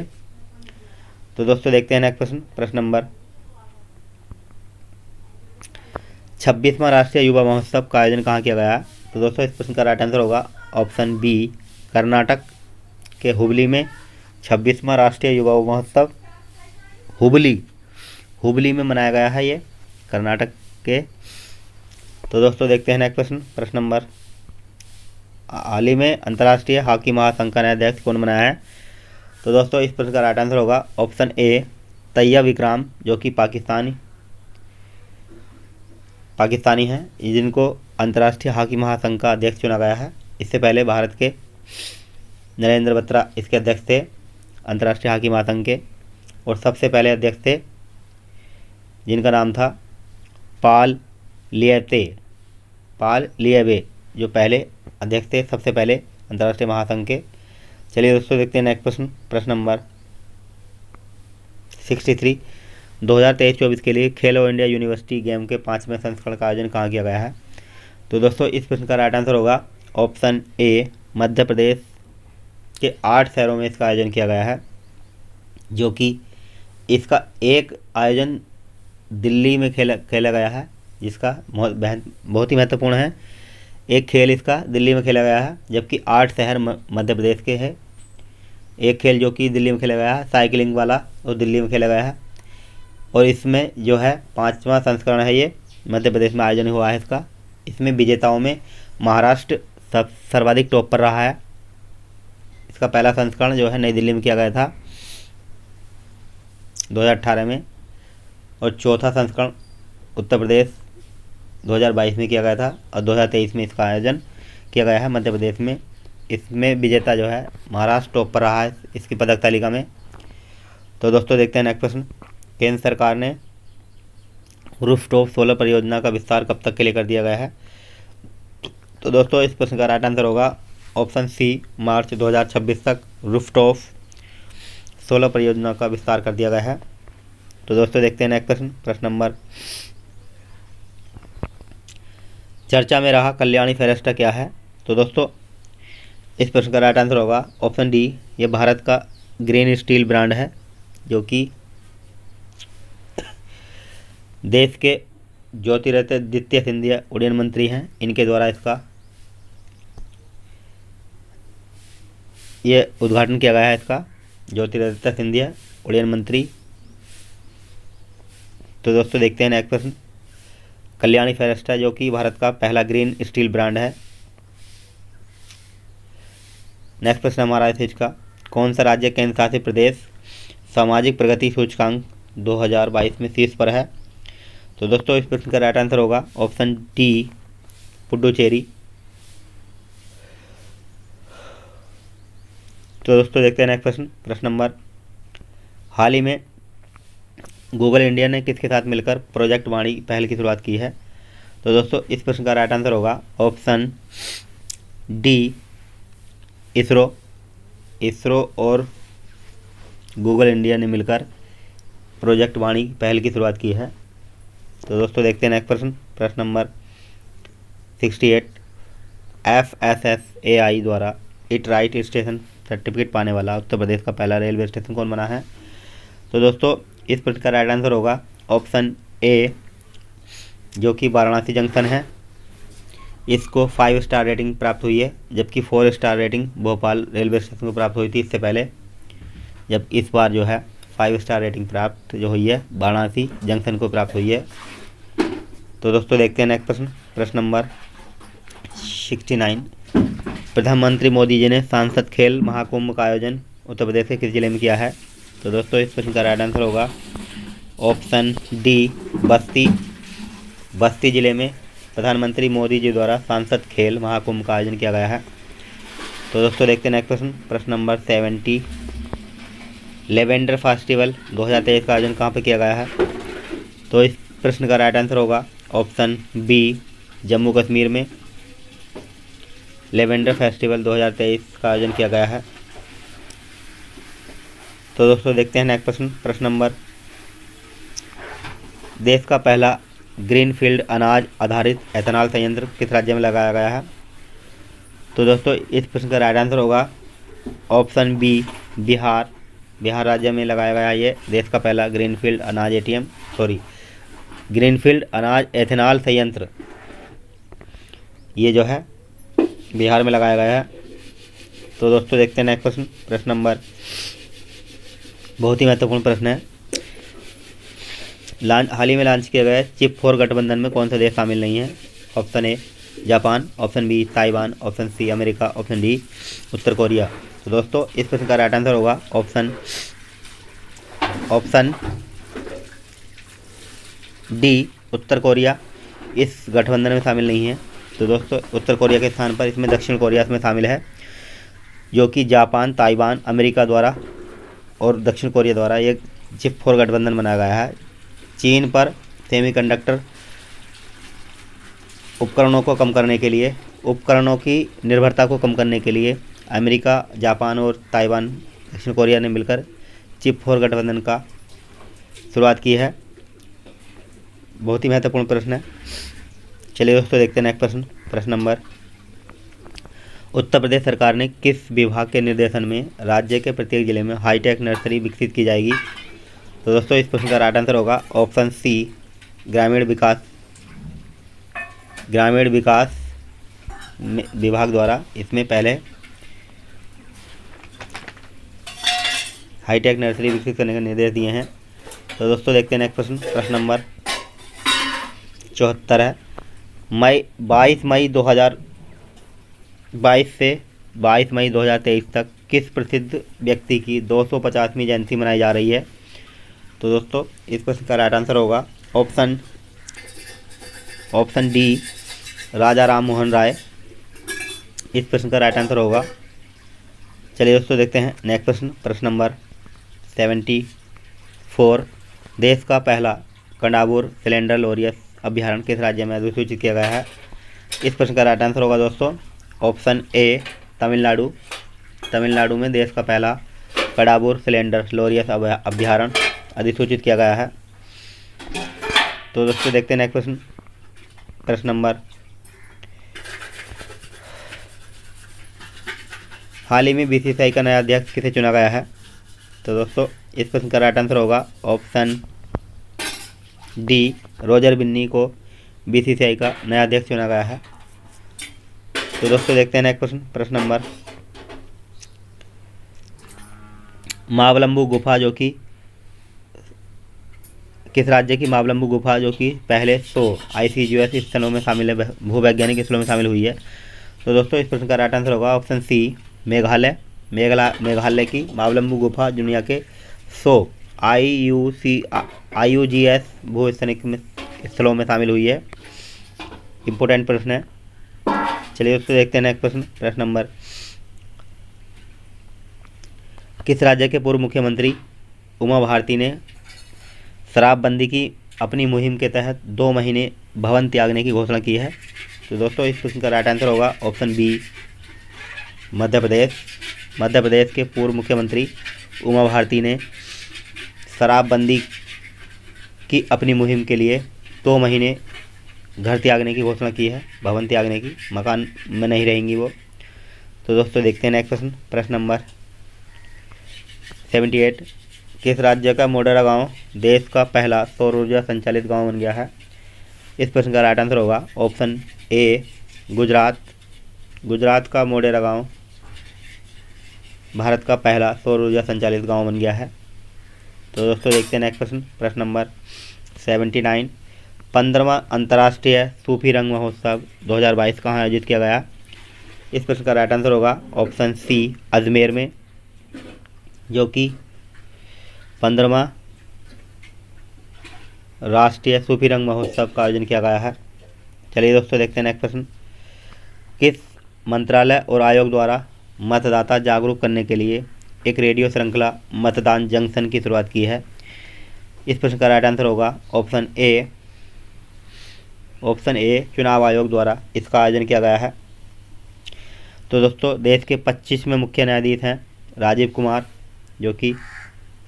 तो दोस्तों देखते हैं नेक्स्ट प्रश्न, प्रश्न नंबर 26वां राष्ट्रीय युवा महोत्सव का आयोजन कहाँ किया गया? तो दोस्तों इस प्रश्न का राइट आंसर होगा ऑप्शन बी, कर्नाटक के हुबली में 26वां राष्ट्रीय युवा महोत्सव हुबली में मनाया गया है ये, कर्नाटक के। तो दोस्तों देखते हैं नेक्स्ट प्रश्न, प्रश्न नंबर। हाल ही में अंतर्राष्ट्रीय हॉकी महासंघ का नया अध्यक्ष कौन बनाया है? तो दोस्तों इस प्रश्न का राइट आंसर होगा ऑप्शन ए, तैयब इकराम, जो कि पाकिस्तानी हैं, जिनको अंतर्राष्ट्रीय हॉकी महासंघ का अध्यक्ष चुना गया है। इससे पहले भारत के नरेंद्र बत्रा इसके अध्यक्ष थे अंतर्राष्ट्रीय हॉकी महासंघ के, और सबसे पहले अध्यक्ष थे जिनका नाम था पाल लिएबे, जो पहले अध्यक्ष थे सबसे पहले अंतर्राष्ट्रीय महासंघ के। चलिए दोस्तों देखते हैं नेक्स्ट प्रश्न, प्रश्न नंबर 63। 2023-24 के लिए खेलो इंडिया यूनिवर्सिटी गेम के 5वें संस्करण का आयोजन कहाँ किया गया है? तो दोस्तों इस प्रश्न का राइट आंसर होगा ऑप्शन ए, मध्य प्रदेश के 8 शहरों में इसका आयोजन किया गया है, जो कि इसका एक आयोजन दिल्ली में खेला गया है, जिसका बहुत ही महत्वपूर्ण है। एक खेल इसका दिल्ली में खेला गया है, जबकि 8 शहर मध्य प्रदेश के हैं। एक खेल जो कि दिल्ली में खेला गया है साइकिलिंग वाला, वो दिल्ली में खेला गया है। और इसमें जो है 5वां संस्करण है, ये मध्य प्रदेश में आयोजन हुआ है इसका। इसमें विजेताओं में महाराष्ट्र सर्वाधिक टॉप पर रहा है। इसका पहला संस्करण जो है नई दिल्ली में किया गया था 2018 में, और चौथा संस्करण उत्तर प्रदेश 2022 में किया गया था, और 2023 में इसका आयोजन किया गया है मध्य प्रदेश में। इसमें विजेता जो है महाराष्ट्र टॉप पर रहा है इसकी पदक तालिका में। तो दोस्तों देखते हैं नेक्स्ट प्रश्न। केंद्र सरकार ने रूफटॉप सोलर परियोजना का विस्तार कब तक के लिए कर दिया गया है? तो दोस्तों इस प्रश्न का राइट आंसर होगा ऑप्शन सी, मार्च 2026 तक रूफटॉप सोलर परियोजना का विस्तार कर दिया गया है। तो दोस्तों देखते हैं नेक्स्ट प्रश्न। प्रश्न नंबर, चर्चा में रहा कल्याणी फेरेस्टा क्या है? तो दोस्तों इस प्रश्न का राइट आंसर होगा ऑप्शन डी, ये भारत का ग्रीन स्टील ब्रांड है, जो कि देश के ज्योतिरादित्य सिंधिया उड्डयन मंत्री हैं, इनके द्वारा इसका ये उद्घाटन किया गया है इसका, ज्योतिरादित्य सिंधिया उड्डयन मंत्री। तो दोस्तों देखते हैं नेक्स्ट प्रश्न। कल्याणी फेरेस्टा जो कि भारत का पहला ग्रीन स्टील ब्रांड है। नेक्स्ट प्रश्न हमारा है इसका, कौन सा राज्य केंद्र शासित प्रदेश सामाजिक प्रगति सूचकांक 2022 में शीर्ष पर है? तो दोस्तों इस प्रश्न का राइट आंसर होगा ऑप्शन डी, पुडुचेरी। तो दोस्तों देखते हैं नेक्स्ट प्रश्न। प्रश्न नंबर, हाल ही में गूगल इंडिया ने किसके साथ मिलकर प्रोजेक्ट वाणी पहल की शुरुआत की है? तो दोस्तों इस प्रश्न का राइट आंसर होगा ऑप्शन डी, इसरो। इसरो और गूगल इंडिया ने मिलकर प्रोजेक्ट वाणी पहल की शुरुआत की है। तो दोस्तों देखते हैं नेक्स्ट प्रश्न। प्रश्न नंबर 68, FSSAI द्वारा इट राइट स्टेशन सर्टिफिकेट पाने वाला उत्तर प्रदेश का पहला रेलवे स्टेशन कौन बना है? तो दोस्तों इस प्रश्न का राइट आंसर होगा ऑप्शन ए, जो कि वाराणसी जंक्शन है। इसको 5 स्टार रेटिंग प्राप्त हुई है, जबकि 4 star rating Bhopal railway station को प्राप्त हुई थी इससे पहले, जब इस बार जो है 5 स्टार रेटिंग प्राप्त जो हुई है वाराणसी जंक्शन को प्राप्त हुई है। तो दोस्तों देखते हैं नेक्स्ट प्रश्न। प्रश्न नंबर 69, प्रधानमंत्री मोदी जी ने सांसद खेल महाकुंभ का आयोजन उत्तर प्रदेश के किस जिले में किया है? तो दोस्तों इस प्रश्न का राइट आंसर होगा ऑप्शन डी, बस्ती। बस्ती जिले में प्रधानमंत्री मोदी जी द्वारा सांसद खेल महाकुंभ का आयोजन किया गया है। तो दोस्तों देखते हैं नेक्स्ट प्रश्न। प्रश्न नंबर 70, लेवेंडर फेस्टिवल 2023 का आयोजन कहाँ पर किया गया है? तो इस प्रश्न का राइट आंसर होगा ऑप्शन बी, जम्मू कश्मीर में लेवेंडर फेस्टिवल 2023 का आयोजन किया गया है। तो दोस्तों देखते हैं नेक्स्ट प्रश्न। प्रश्न नंबर, देश का पहला ग्रीनफील्ड अनाज आधारित एथेनॉल संयंत्र किस राज्य में लगाया गया है? तो दोस्तों इस प्रश्न का राइट आंसर होगा ऑप्शन बी, बिहार। बिहार राज्य में लगाया गया ये देश का पहला ग्रीनफील्ड अनाज एथेनॉल संयंत्र, ये जो है बिहार में लगाया गया है। तो दोस्तों देखते हैं नेक्स्ट प्रश्न। प्रश्न नंबर, बहुत ही महत्वपूर्ण प्रश्न है। हाल ही में लॉन्च किया गया चिप 4 गठबंधन में कौन सा देश शामिल नहीं है? Option A, Japan. Option B, Taiwan. Option C, America. Option D, उत्तर कोरिया। तो दोस्तों इस प्रश्न का राइट आंसर होगा ऑप्शन डी, उत्तर कोरिया इस गठबंधन में शामिल नहीं है। तो दोस्तों उत्तर कोरिया के स्थान पर इसमें दक्षिण कोरिया इसमें शामिल है, जो कि जापान, ताइवान, अमेरिका द्वारा और दक्षिण कोरिया द्वारा ये चिप 4 गठबंधन बनाया गया है। चीन पर सेमीकंडक्टर उपकरणों को कम करने के लिए, उपकरणों की निर्भरता को कम करने के लिए अमेरिका, जापान और ताइवान, दक्षिण कोरिया ने मिलकर चिप 4 गठबंधन का शुरुआत की है। बहुत ही महत्वपूर्ण प्रश्न है। चलिए दोस्तों देखते हैं नेक्स्ट प्रश्न। प्रश्न नंबर, उत्तर प्रदेश सरकार ने किस विभाग के निर्देशन में राज्य के प्रत्येक जिले में हाईटेक नर्सरी विकसित की जाएगी? तो दोस्तों इस प्रश्न का राइट आंसर होगा ऑप्शन सी, ग्रामीण विकास विभाग द्वारा इसमें पहले हाईटेक नर्सरी विकसित करने के निर्देश दिए हैं। तो दोस्तों देखते हैं नेक्स्ट प्रश्न। प्रश्न नंबर 74 है, 22 मई 2023 तक किस प्रसिद्ध व्यक्ति की 250वीं जयंती मनाई जा रही है। तो दोस्तों इस प्रश्न का राइट आंसर होगा ऑप्शन डी, राजा राम मोहन राय। इस प्रश्न का राइट आंसर होगा। चलिए दोस्तों देखते हैं नेक्स्ट प्रश्न। प्रश्न नंबर 74, देश का पहला कंडाबूर सिलेंडर लोरियस अभ्यारण्य किस राज्य में अधिसूचित किया गया है। इस प्रश्न का राइट आंसर होगा दोस्तों ऑप्शन ए, तमिलनाडु में देश का पहला कंडाबूर सिलेंडर लोरियस अभ्यारण्य अधिसूचित किया गया है। तो दोस्तों देखते हैं नेक्स्ट प्रश्न। प्रश्न नंबर, हाल ही में बीसीसीआई का नया अध्यक्ष किसे चुना गया है। तो दोस्तों इस प्रश्न का राइट आंसर होगा ऑप्शन डी, रोजर बिन्नी को बीसीसीआई का नया अध्यक्ष चुना गया है। तो दोस्तों देखते हैं नेक्स्ट प्रश्न। प्रश्न नंबर, महाबलंबु गुफा जो कि किस राज्य की महाबलंबु गुफा जो कि पहले 100 ICGS स्थलों में शामिल है, भूवैज्ञानिक स्थलों में शामिल हुई है। तो दोस्तों इस प्रश्न का राइट आंसर होगा ऑप्शन सी, मेघालय की महाबलंबु गुफा दुनिया के 100 IUGS भूस्थानिक स्थलों में शामिल हुई है। इम्पोर्टेंट प्रश्न है। चलिए दोस्तों देखते हैं नेक्स्ट प्रश्न। प्रश्न नंबर, किस राज्य के पूर्व मुख्यमंत्री उमा भारती ने शराबबंदी की अपनी मुहिम के तहत 2 महीने भवन त्यागने की घोषणा की है। तो दोस्तों इस प्रश्न का राइट आंसर होगा ऑप्शन बी, मध्य प्रदेश के पूर्व मुख्यमंत्री उमा भारती ने शराबबंदी की अपनी मुहिम के लिए 2 महीने घर त्यागने की घोषणा की है, भवन त्यागने की, मकान में नहीं रहेंगी वो। तो दोस्तों देखते हैं नेक्स्ट प्रश्न। प्रश्न नंबर 78, किस राज्य का मोढेरा गांव देश का पहला सौर ऊर्जा संचालित गांव बन गया है। इस प्रश्न का राइट आंसर होगा ऑप्शन ए, गुजरात का मोढेरा गांव भारत का पहला सौर ऊर्जा संचालित गांव बन गया है। तो दोस्तों देखते हैं नेक्स्ट प्रश्न। प्रश्न नंबर 79, 15वां अंतर्राष्ट्रीय सूफी रंग महोत्सव 2022 कहाँ आयोजित किया गया। इस प्रश्न का राइट आंसर होगा ऑप्शन सी, अजमेर में, जो कि 15वां राष्ट्रीय सूफी रंग महोत्सव का आयोजन किया गया है। चलिए दोस्तों देखते हैं नेक्स्ट प्रश्न, किस मंत्रालय और आयोग द्वारा मतदाता जागरूक करने के लिए एक रेडियो श्रृंखला मतदान जंक्शन की शुरुआत की है। इस प्रश्न का राइट आंसर होगा ऑप्शन ए, चुनाव आयोग द्वारा इसका आयोजन किया गया है। तो दोस्तों देश के 25वें मुख्य न्यायाधीश हैं राजीव कुमार, जो कि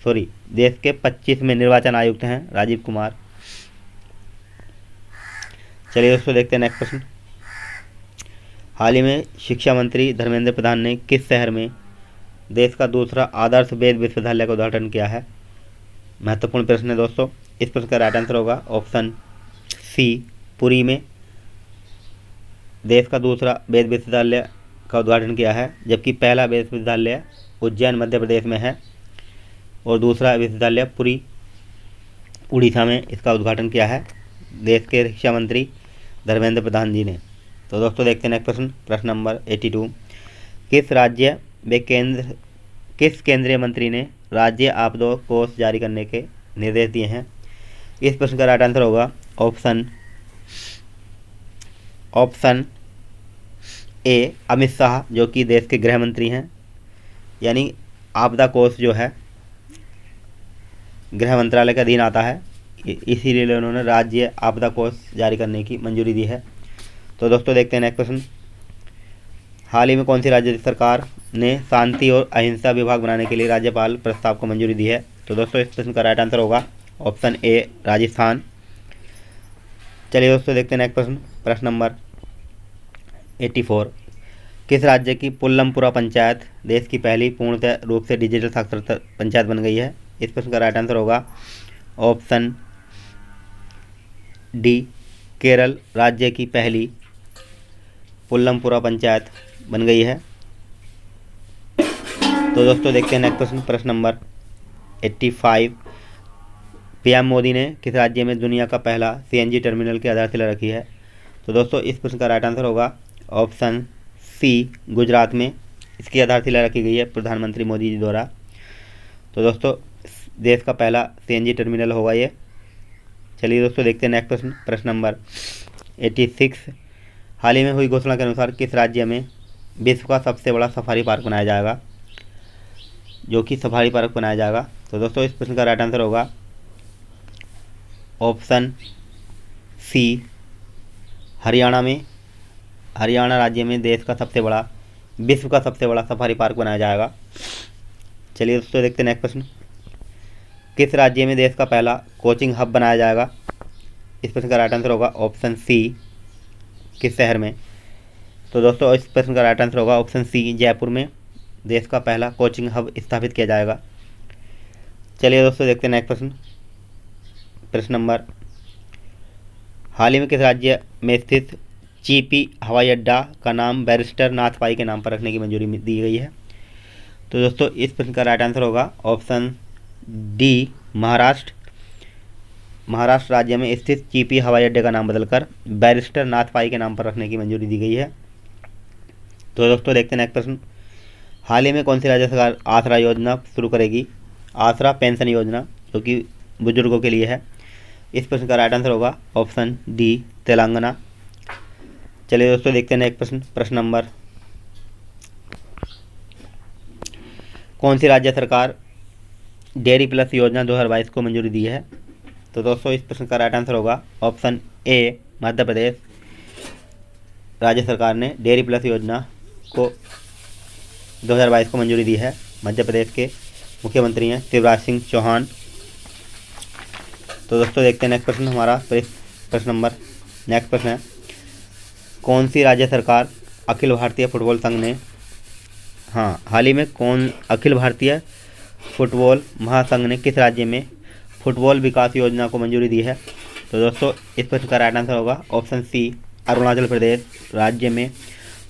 देश के 25वें निर्वाचन आयुक्त हैं राजीव कुमार। चलिए दोस्तों देखते हैं नेक्स्ट प्रश्न। हाल ही में शिक्षा मंत्री धर्मेंद्र प्रधान ने किस शहर में देश का दूसरा आदर्श वेद विश्वविद्यालय का उद्घाटन किया है। महत्वपूर्ण प्रश्न है दोस्तों। इस प्रश्न का राइट आंसर होगा ऑप्शन सी, पुरी में देश का दूसरा वेद विश्वविद्यालय का उद्घाटन किया है, जबकि पहला वेद विश्वविद्यालय उज्जैन मध्य प्रदेश में है और दूसरा विश्वविद्यालय पुरी उड़ीसा में इसका उद्घाटन किया है देश के शिक्षा मंत्री धर्मेंद्र प्रधान जी ने। तो दोस्तों देखते हैं नेक्स्ट प्रश्न। प्रश्न नंबर 82, किस केंद्रीय मंत्री ने राज्य आपदा कोष जारी करने के निर्देश दिए हैं। इस प्रश्न का राइट आंसर होगा ऑप्शन ए, अमित शाह, जो कि देश के गृह मंत्री हैं। यानी आपदा कोष जो है गृह मंत्रालय के अधीन आता है, इसीलिए उन्होंने राज्य आपदा कोष जारी करने की मंजूरी दी है। तो दोस्तों देखते हैं नेक्स्ट प्रश्न। हाल ही में कौन सी राज्य सरकार ने शांति और अहिंसा विभाग बनाने के लिए राज्यपाल प्रस्ताव को मंजूरी दी है। तो दोस्तों इस प्रश्न का राइट आंसर होगा ऑप्शन ए, राजस्थान। चलिए दोस्तों देखते हैं नेक्स्ट प्रश्न। प्रश्न नंबर 84, किस राज्य की पुल्लमपुरा पंचायत देश की पहली पूर्णतः रूप से डिजिटल साक्षरता पंचायत बन गई है। इस प्रश्न का राइट आंसर होगा ऑप्शन डी, केरल राज्य की पहली पुल्लमपुरा पंचायत बन गई है। तो दोस्तों देखते हैं नेक्स्ट प्रश्न। प्रश्न नंबर 85, पीएम मोदी ने किस राज्य में दुनिया का पहला सीएनजी टर्मिनल की आधारशिला रखी है? तो दोस्तों इस प्रश्न का राइट आंसर होगा ऑप्शन सी, गुजरात में इसकी आधारशिला रखी गई है प्रधानमंत्री मोदी जी द्वारा। तो दोस्तों देश का पहला सीएनजी टर्मिनल होगा ये। चलिए दोस्तों देखते हैं नेक्स्ट प्रश्न, प्रश्न नंबर 86। हाल ही में हुई घोषणा के अनुसार किस राज्य में विश्व का सबसे बड़ा सफारी पार्क बनाया जाएगा, जो कि सफारी पार्क बनाया जाएगा? तो दोस्तों इस प्रश्न का राइट आंसर होगा ऑप्शन सी, हरियाणा में। हरियाणा राज्य में देश का सबसे बड़ा, विश्व का सबसे बड़ा सफारी पार्क बनाया जाएगा। चलिए दोस्तों देखते हैं नेक्स्ट प्रश्न, किस राज्य में देश का पहला कोचिंग हब बनाया जाएगा? इस प्रश्न का राइट आंसर होगा ऑप्शन सी, किस शहर में? तो दोस्तों इस प्रश्न का राइट आंसर होगा ऑप्शन सी, जयपुर में देश का पहला कोचिंग हब स्थापित किया जाएगा। चलिए दोस्तों देखते हैं नेक्स्ट प्रश्न, प्रश्न नंबर, हाल ही में किस राज्य में स्थित चीपी हवाई अड्डा का नाम बैरिस्टर नाथ पाई के नाम पर रखने की मंजूरी दी गई है? तो दोस्तों इस प्रश्न का राइट आंसर होगा ऑप्शन डी, महाराष्ट्र। महाराष्ट्र राज्य में स्थित चीपी हवाई अड्डे का नाम बदलकर बैरिस्टर नाथ पाई के नाम पर रखने की मंजूरी दी गई है। तो दोस्तों देखते हैं नेक्स्ट प्रश्न, हाल ही में कौन सी राज्य सरकार आसरा योजना शुरू करेगी? आसरा पेंशन योजना, जो कि बुजुर्गों के लिए है। इस प्रश्न का राइट आंसर होगा ऑप्शन डी, तेलंगाना। चलिए दोस्तों देखते हैं नेक्स्ट प्रश्न, प्रश्न नंबर, कौन सी राज्य सरकार डेयरी प्लस योजना 2022 को मंजूरी दी है? तो दोस्तों इस प्रश्न का राइट आंसर होगा ऑप्शन ए, मध्य प्रदेश। राज्य सरकार ने डेयरी प्लस योजना को 2022 को मंजूरी दी है। मध्य प्रदेश के मुख्यमंत्री हैं शिवराज सिंह चौहान। तो दोस्तों देखते हैं नेक्स्ट प्रश्न, हमारा प्रश्न नंबर, नेक्स्ट प्रश्न है, कौन सी राज्य सरकार अखिल भारतीय फुटबॉल संघ ने, हाल ही में कौन अखिल भारतीय फुटबॉल महासंघ ने किस राज्य में फुटबॉल विकास योजना को मंजूरी दी है? तो दोस्तों इस प्रश्न का राइट आंसर होगा ऑप्शन सी, अरुणाचल प्रदेश राज्य में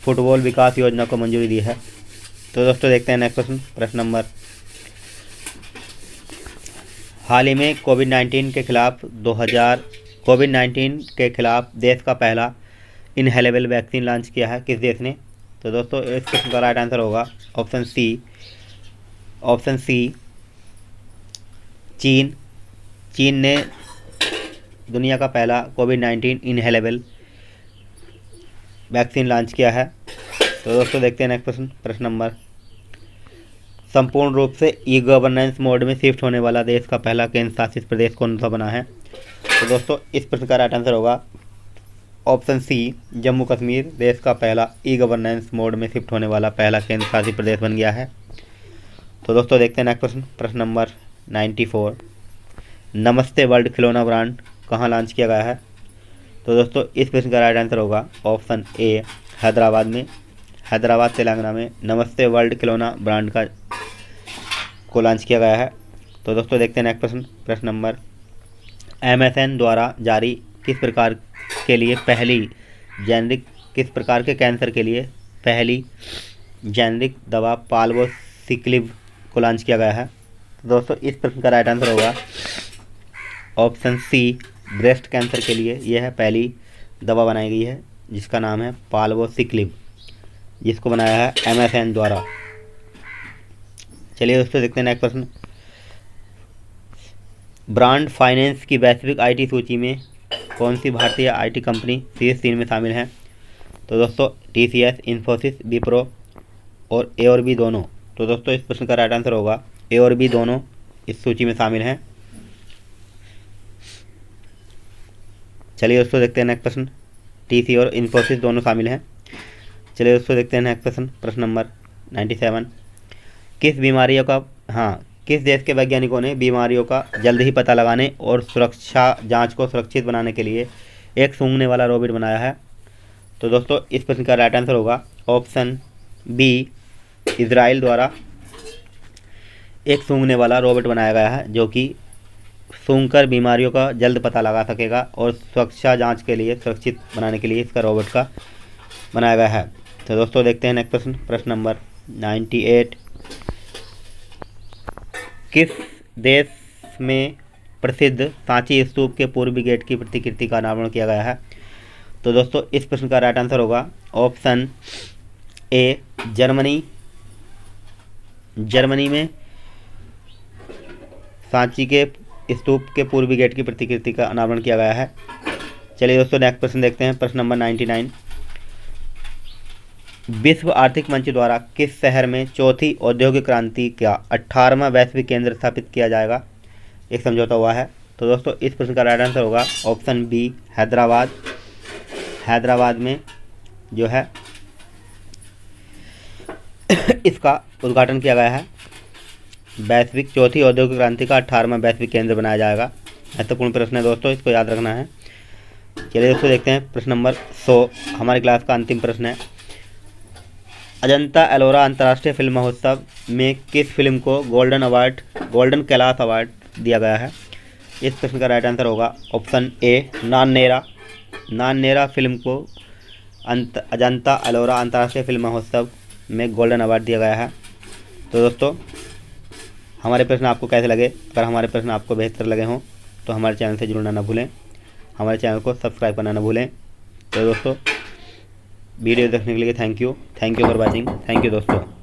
फुटबॉल विकास योजना को मंजूरी दी है। तो दोस्तों देखते हैं नेक्स्ट प्रश्न, प्रश्न नंबर, हाल ही में कोविड-19 के खिलाफ देश का पहला इनहेलेबल वैक्सीन लॉन्च किया है किस देश ने? तो दोस्तों इस प्रश्न का राइट आंसर होगा ऑप्शन सी, चीन। चीन ने दुनिया का पहला कोविड-19 इनहेलेबल वैक्सीन लॉन्च किया है। तो दोस्तों देखते हैं नेक्स्ट प्रश्न, प्रश्न नंबर, संपूर्ण रूप से ई गवर्नेंस मोड में शिफ्ट होने वाला देश का पहला केंद्र शासित प्रदेश कौन सा बना है? तो दोस्तों इस प्रश्न का राइट आंसर होगा ऑप्शन सी, जम्मू कश्मीर देश का पहला ई गवर्नेंस मोड में शिफ्ट होने वाला पहला केंद्र शासित प्रदेश बन गया है। तो दोस्तों देखते हैं नेक्स्ट प्रश्न, प्रश्न नंबर 94, नमस्ते वर्ल्ड खिलौना ब्रांड कहाँ लॉन्च किया गया है? तो दोस्तों इस प्रश्न का राइट आंसर होगा ऑप्शन ए, हैदराबाद में। हैदराबाद तेलंगाना में नमस्ते वर्ल्ड खिलौना ब्रांड को लॉन्च किया गया है। तो दोस्तों देखते हैं नेक्स्ट प्रश्न, प्रश्न नंबर, MSN द्वारा जारी किस प्रकार के कैंसर के लिए पहली जेनरिक दवा पाल्बोसिक्लिब को लॉन्च किया गया है? तो दोस्तों इस प्रश्न का राइट आंसर होगा ऑप्शन सी, ब्रेस्ट कैंसर के लिए यह पहली दवा बनाई गई है जिसका नाम है पाल्बोसिक्लिब, जिसको बनाया है MSN द्वारा। चलिए दोस्तों देखते हैं नेक्स्ट प्रश्न, ब्रांड फाइनेंस की वैश्विक IT सूची में कौन सी भारतीय IT कंपनी शीर्ष 3 में शामिल हैं? तो दोस्तों TCS, इन्फोसिस, विप्रो और A और B दोनों। तो दोस्तों इस प्रश्न का राइट आंसर होगा A और B दोनों इस सूची में शामिल हैं। चलिए दोस्तों देखते हैं नेक्स्ट प्रश्न, TCS और इन्फोसिस दोनों शामिल हैं। चलिए दोस्तों देखते हैं नेक्स्ट प्रश्न, प्रश्न नंबर 97, किस देश के वैज्ञानिकों ने बीमारियों का जल्द ही पता लगाने और सुरक्षा जांच को सुरक्षित बनाने के लिए एक सूंघने वाला रोबोट बनाया है? तो दोस्तों इस प्रश्न का राइट आंसर होगा ऑप्शन बी, इजराइल द्वारा एक सूंघने वाला रोबोट बनाया गया है जो कि सूंघकर बीमारियों का जल्द पता लगा सकेगा और सुरक्षा जांच के लिए सुरक्षित बनाने के लिए इसका रोबोट का बनाया गया है। तो दोस्तों देखते हैं नेक्स्ट प्रश्न, प्रश्न नंबर 98, किस देश में प्रसिद्ध सांची स्तूप के पूर्वी गेट की प्रतिकृति का अनावरण किया गया है? तो दोस्तों इस प्रश्न का राइट आंसर होगा ऑप्शन ए जर्मनी। जर्मनी में सांची के स्तूप के पूर्वी गेट की प्रतिकृति का अनावरण किया गया है। चलिए दोस्तों नेक्स्ट प्रश्न देखते हैं। प्रश्न नंबर 99, विश्व आर्थिक मंच द्वारा किस शहर में चौथी औद्योगिक क्रांति का 18वां वैश्विक केंद्र स्थापित किया जाएगा? एक समझौता हुआ है। तो दोस्तों इस प्रश्न का राइट आंसर होगा ऑप्शन बी हैदराबाद। हैदराबाद में जो है इसका उद्घाटन किया गया है। वैश्विक चौथी औद्योगिक क्रांति का 18वां वैश्विक केंद्र बनाया जाएगा। महत्वपूर्ण प्रश्न है दोस्तों, इसको याद रखना है। चलिए दोस्तों देखते हैं प्रश्न नंबर 100, हमारी क्लास का अंतिम प्रश्न है। अजंता एलोरा अंतर्राष्ट्रीय फिल्म महोत्सव में किस फिल्म को गोल्डन कैलाश अवार्ड दिया गया है? इस प्रश्न का राइट आंसर होगा ऑप्शन ए नान नेरा फिल्म को अजंता एलोरा अंतर्राष्ट्रीय फिल्म महोत्सव में गोल्डन अवार्ड दिया गया है। तो दोस्तों हमारे प्रश्न आपको कैसे लगे? अगर हमारे प्रश्न आपको बेहतर लगे हों तो हमारे चैनल से जुड़ना ना भूलें, हमारे चैनल को सब्सक्राइब करना ना भूलें। तो दोस्तों वीडियो देखने के लिए thank you for watching. Thank you दोस्तों।